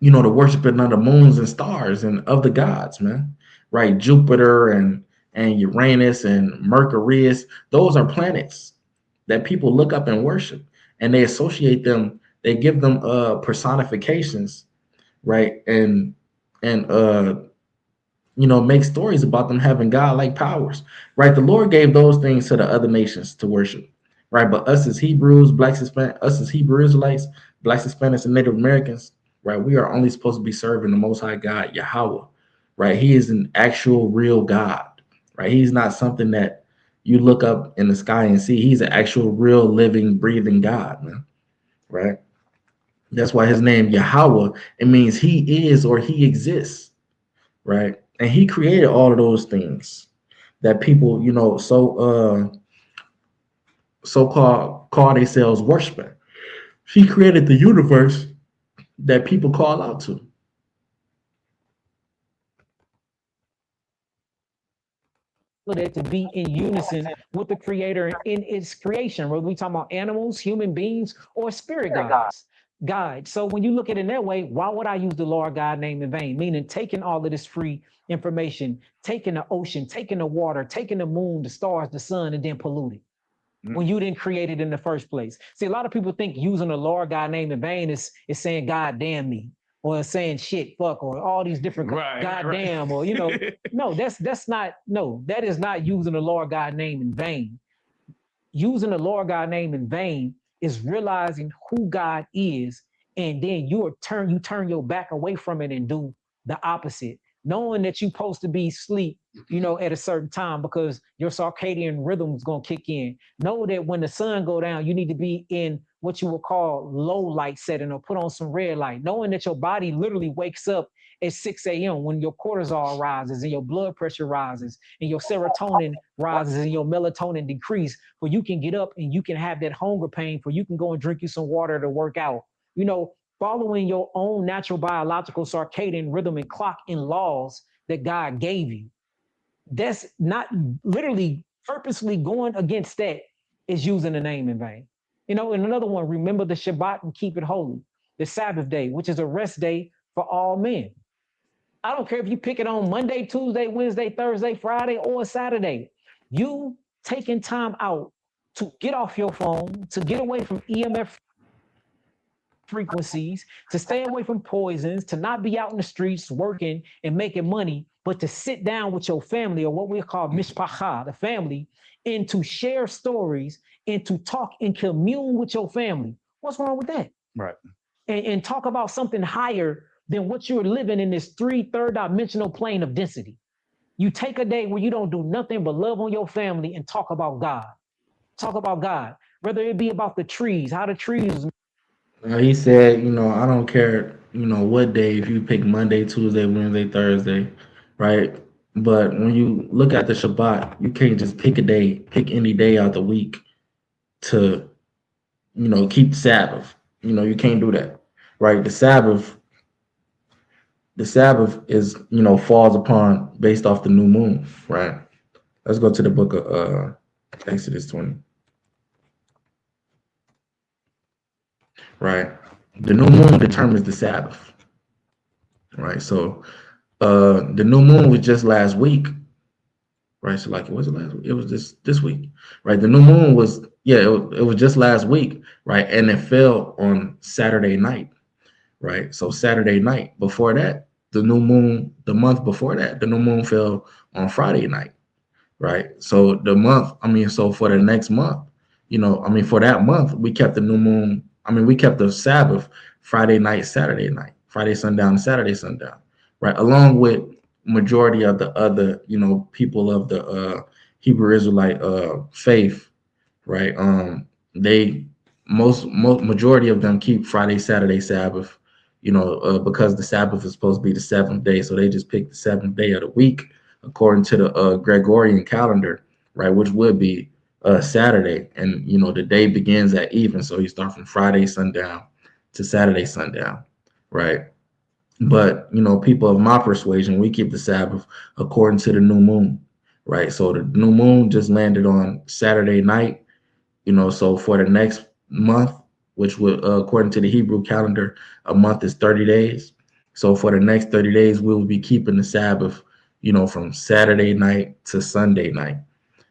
the worshiping of the moons and stars and of the gods, man. Right? Jupiter and Uranus and Mercurius, those are planets that people look up and worship, and they associate them, they give them personifications, right? And make stories about them having godlike powers, right? The Lord gave those things to the other nations to worship, right? But us as Hebrews, us as Hebrew Israelites, blacks, Hispanics, and Native Americans, right? We are only supposed to be serving the Most High God, Yahweh, right? He is an actual, real God, right? He's not something that you look up in the sky and see. He's an actual, real, living, breathing God, man, right? That's why his name Yahweh, it means he is or he exists, right? And he created all of those things that people, call themselves worshiping. He created the universe that people call out to. That to be in unison with the creator in its creation, whether we talking about animals, human beings, or spirit guides. So when you look at it in that way, why would I use the Lord God name in vain? Meaning taking all of this free information, taking the ocean, taking the water, taking the moon, the stars, the sun, and then pollute it when you didn't create it in the first place. See, a lot of people think using the Lord God name in vain is saying God damn me, or saying shit, fuck, or all these different God damn, or no, that's not, no, that is not using the Lord God name in vain. Using the Lord God name in vain is realizing who God is, and then you turn your back away from it and do the opposite, knowing that you're supposed to be asleep, at a certain time because your circadian rhythm is going to kick in. Know that when the sun go down, you need to be in what you would call low light setting or put on some red light, knowing that your body literally wakes up at 6 a.m. when your cortisol rises and your blood pressure rises and your serotonin rises and your melatonin decrease, for you can get up and you can have that hunger pain, for you can go and drink you some water to work out. Following your own natural biological circadian rhythm and clock and laws that God gave you. That's not literally purposely going against that is using the name in vain. And another one, remember the Shabbat and keep it holy. The Sabbath day, which is a rest day for all men. I don't care if you pick it on Monday, Tuesday, Wednesday, Thursday, Friday, or Saturday. You taking time out to get off your phone, to get away from EMF frequencies, to stay away from poisons, to not be out in the streets working and making money, but to sit down with your family, or what we call mishpacha, the family, and to share stories and to talk and commune with your family. What's wrong with that? Right. And talk about something higher than what you're living in this third dimensional plane of density. You take a day where you don't do nothing but love on your family and talk about God. Talk about God, whether it be about the trees, how the trees. He said, I don't care, what day, if you pick Monday, Tuesday, Wednesday, Thursday, right? But when you look at the Shabbat, you can't just pick a day, pick any day out the week to, keep the Sabbath. You can't do that, right? The Sabbath is, falls upon based off the new moon, right? Let's go to the book of Exodus 20. Right. The new moon determines the Sabbath. Right. So the new moon was just last week. Right. So like, was it last week? It was this week. Right. The new moon was, it was just last week. Right. And it fell on Saturday night. Right. So Saturday night. Before that, the new moon, the month before that, the new moon fell on Friday night. Right. So so for the next month, for that month, we kept the new moon. We kept the Sabbath Friday night, Saturday night, Friday sundown, Saturday sundown, right? Along with majority of the other, people of the Hebrew Israelite faith, right? They most majority of them keep Friday, Saturday, Sabbath, because the Sabbath is supposed to be the seventh day, so they just pick the seventh day of the week according to the Gregorian calendar, right? Which would be Saturday, and the day begins at even, so you start from Friday sundown to Saturday sundown, right? But people of my persuasion, we keep the Sabbath according to the new moon, right? So the new moon just landed on Saturday night, so for the next month, which would according to the Hebrew calendar, a month is 30 days. So for the next 30 days, we will be keeping the Sabbath, from Saturday night to Sunday night,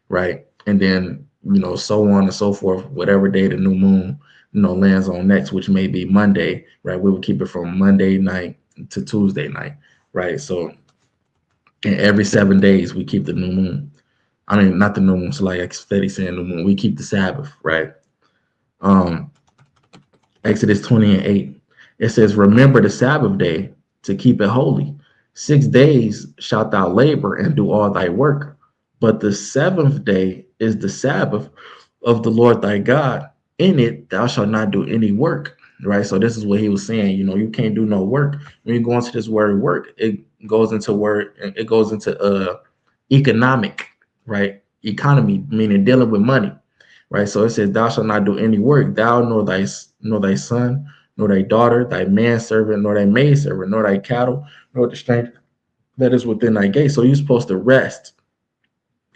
right? And then, so on and so forth, whatever day the new moon, lands on next, which may be Monday, right? We will keep it from Monday night to Tuesday night, right? So in every 7 days, we keep the new moon. I mean, not the new moon, so like steady saying new moon, we keep the Sabbath, right? Exodus 20:8. It says, remember the Sabbath day to keep it holy. 6 days shalt thou labor and do all thy work, but the seventh day is the Sabbath of the Lord thy God. In it thou shalt not do any work. Right. So this is what he was saying. You can't do no work. When you go into this word work, it goes into economic, right? Economy, meaning dealing with money. Right. So it says, thou shalt not do any work, thou nor thy son, nor thy daughter, thy manservant, nor thy maidservant, nor thy cattle, nor the stranger that is within thy gate. So you're supposed to rest.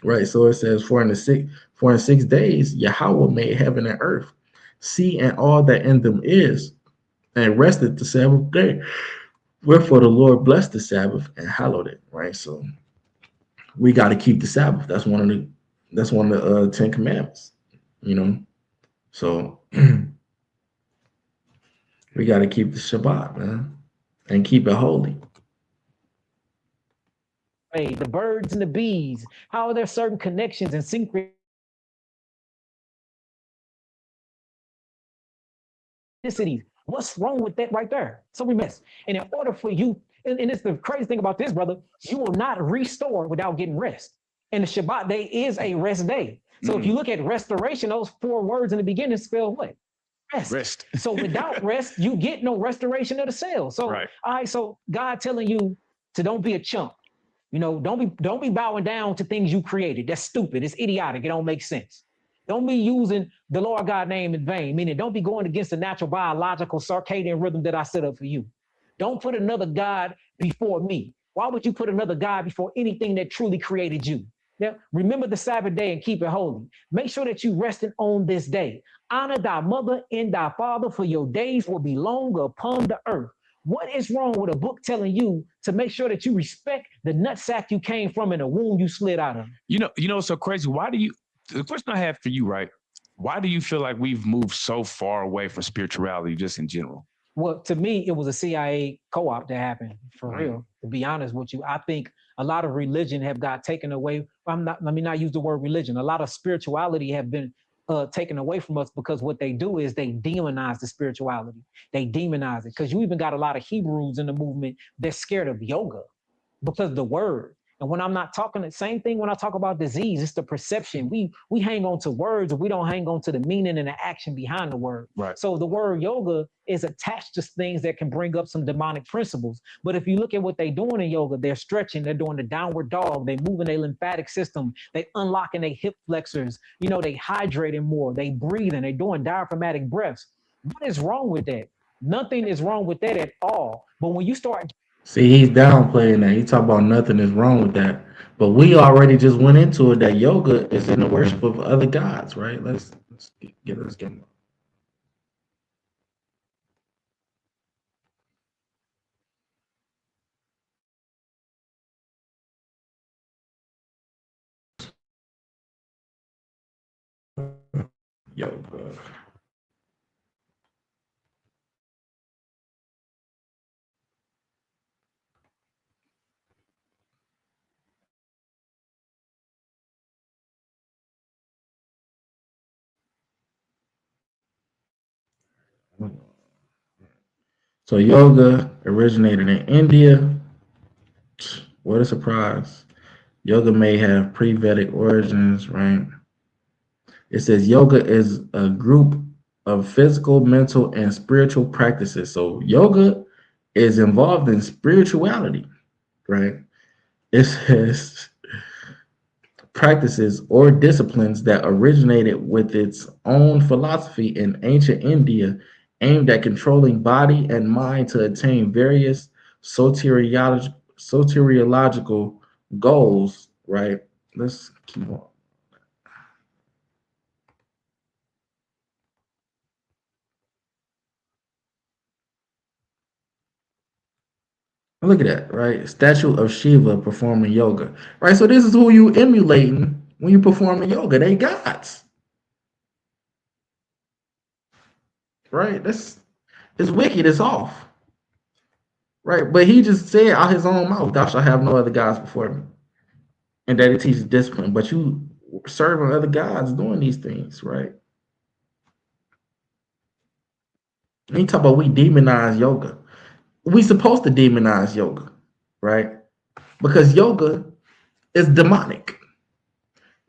Right. So it says, for in 6 days Yahweh made heaven and earth, sea and all that in them is, and rested the Sabbath day. Wherefore the Lord blessed the Sabbath and hallowed it. Right. So we got to keep the Sabbath. That's one of the 10 commandments. So we got to keep the Shabbat, man, and keep it holy. Hey, the birds and the bees, how are there certain connections and synchronicities? What's wrong with that right there? So we miss. And in order for you, and it's the crazy thing about this, brother, you will not restore without getting rest. And the Shabbat day is a rest day. So if you look at restoration, those 4 words in the beginning spell what? Rest. So without rest, you get no restoration of the cell. So, all right, so God telling you to don't be a chump. Don't be bowing down to things you created. That's stupid. It's idiotic. It don't make sense. Don't be using the Lord God name in vain, meaning don't be going against the natural biological circadian rhythm that I set up for you. Don't put another God before me. Why would you put another God before anything that truly created you? Now, remember the Sabbath day and keep it holy. Make sure that you resting on this day. Honor thy mother and thy father, for your days will be long upon the earth. What is wrong with a book telling you to make sure that you respect the nutsack you came from and the womb you slid out of? It's so crazy. The question I have for you, right? Why do you feel like we've moved so far away from spirituality just in general? Well, to me, it was a CIA co-op that happened, for real. To be honest with you, I think a lot of religion have got taken away. Let me not use the word religion. A lot of spirituality have been taken away from us because what they do is they demonize the spirituality. They demonize it because you even got a lot of Hebrews in the movement that's scared of yoga because the word. And when I'm not talking the same thing when I talk about disease, it's the perception. We hang on to words, and we don't hang on to the meaning and the action behind the word. Right. So the word yoga is attached to things that can bring up some demonic principles. But if you look at what they're doing in yoga, they're stretching, they're doing the downward dog, they're moving their lymphatic system, they unlocking their hip flexors, they hydrating more, they breathing, they doing diaphragmatic breaths. What is wrong with that? Nothing is wrong with that at all. But when you start See, he's downplaying that. He talk about nothing is wrong with that. But we already just went into it that yoga is in the worship of other gods, right? Let's get this game. Yoga. So yoga originated in India. What a surprise. Yoga may have pre-Vedic origins, right? It says yoga is a group of physical, mental, and spiritual practices. So yoga is involved in spirituality, right? It says practices or disciplines that originated with its own philosophy in ancient India aimed at controlling body and mind to attain various soteriological goals, right? Let's keep on. Look at that, right? Statue of Shiva performing yoga, right? So this is who you emulating when you performing yoga. They gods, right? It's wicked. It's off, right? But he just said out his own mouth, "Thou shalt have no other gods before me," and that it teaches discipline. But you serving other gods doing these things, right? And you talk about we demonize yoga. We supposed to demonize yoga, right? Because yoga is demonic,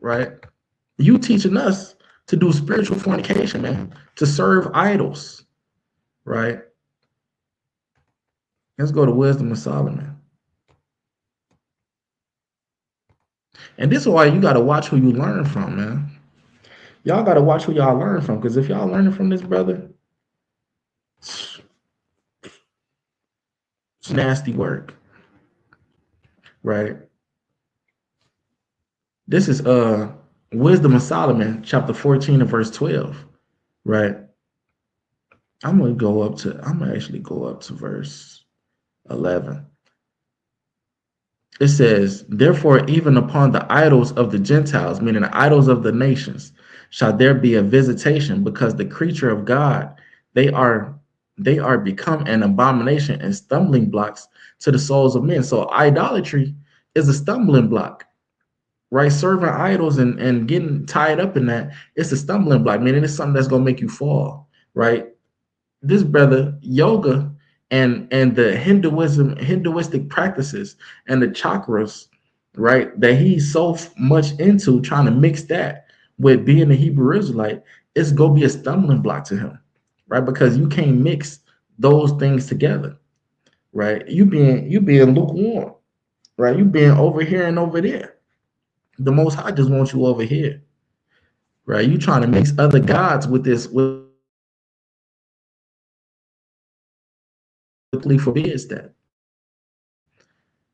right? You teaching us to do spiritual fornication, man, to serve idols, right? Let's go to Wisdom of Solomon. And this is why you got to watch who you learn from, man. Y'all got to watch who y'all learn from, because if y'all learning from this brother, it's nasty work, right? This is Wisdom of Solomon, chapter 14 and verse 12, right? I'm gonna actually go up to verse 11. It says, therefore, even upon the idols of the Gentiles, meaning the idols of the nations, shall there be a visitation, because the creature of God, they are become an abomination and stumbling blocks to the souls of men. So idolatry is a stumbling block, right? Serving idols and getting tied up in that, it's a stumbling block, meaning it's something that's gonna make you fall, right? This brother, yoga and the Hinduistic practices and the chakras, right, that he's so much into, trying to mix that with being a Hebrew Israelite, it's gonna be a stumbling block to him, right? Because you can't mix those things together, right? You being lukewarm, right? You being over here and over there. The Most High just wants you over here, right? You trying to mix other gods with this, forbids that.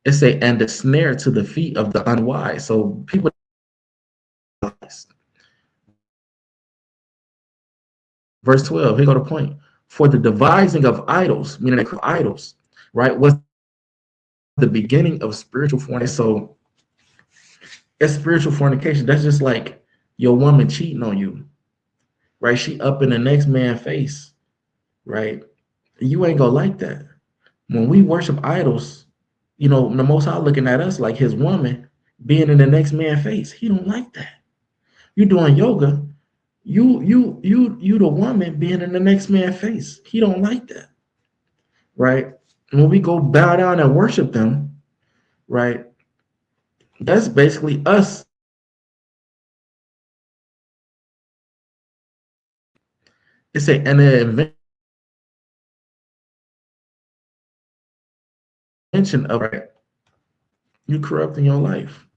It say, and the snare to the feet of the unwise. So people, verse 12, here go the point. For the devising of idols, meaning idols, right, was the beginning of spiritual fornication. So it's spiritual fornication. That's just like your woman cheating on you, right? She up in the next man's face, right? You ain't gonna like that. When we worship idols, the Most High looking at us like his woman being in the next man's face. He don't like that. You doing yoga, you the woman being in the next man's face. He don't like that, right? When we go bow down and worship them, right? That's basically us. It's an invention of, right, you corrupting your life.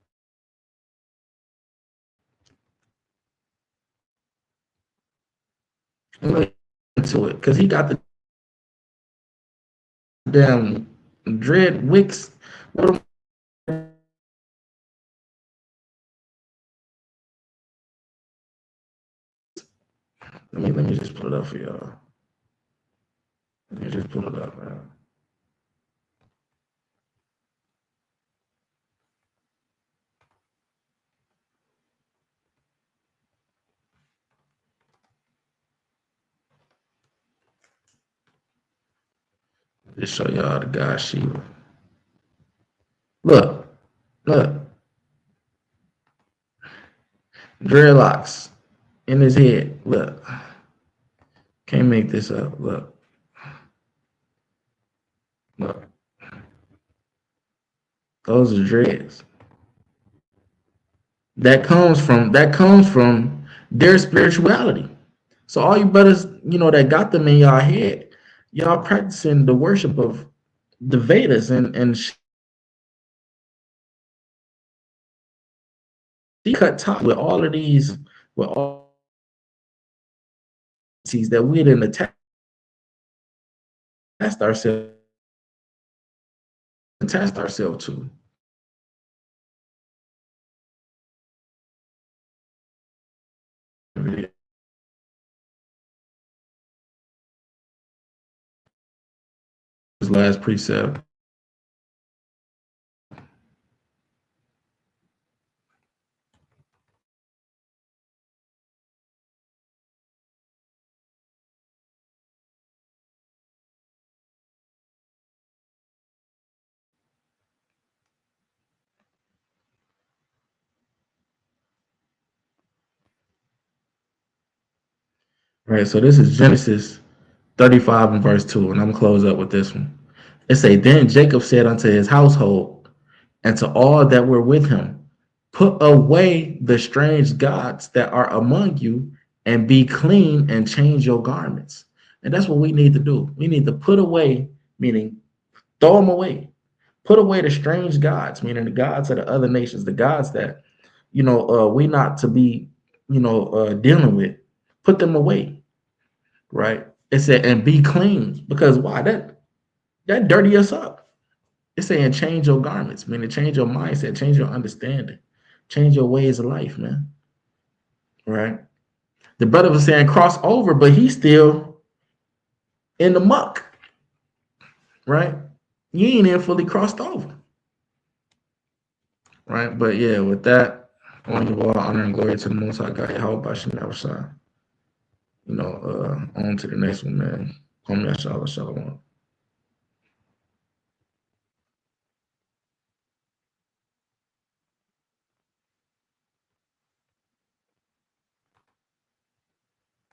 Look into it, because he got the damn dread wicks. Let me just pull it up for y'all. Let me just pull it up, man. Just show y'all the guy Shiva. Look, look, dreadlocks in his head. Look, can't make this up. Look, look, those are dreads. That comes from their spirituality. So all you brothers, that got them in y'all head, y'all practicing the worship of the Vedas and she cut top with all of these, with all these that we didn't attack. test ourselves to. This last precept. All right, so this is Genesis 35 and verse 2, and I'm gonna close up with this one. It say, Then Jacob said unto his household and to all that were with him, Put away the strange gods that are among you, and be clean and change your garments. And that's what we need to do. We need to put away, meaning throw them away. Put away the strange gods, meaning the gods of the other nations, the gods that, we not to be, dealing with. Put them away, right? It said, and be clean, because why? That dirty us up. It's saying change your garments, meaning change your mindset, change your understanding, change your ways of life, man. Right? The brother was saying cross over, but he's still in the muck, right? You ain't even fully crossed over. Right? But yeah, with that, I want to give all honor and glory to the Most High God, Yahweh Bashem Yahushua. On to the next one, man. Shalom.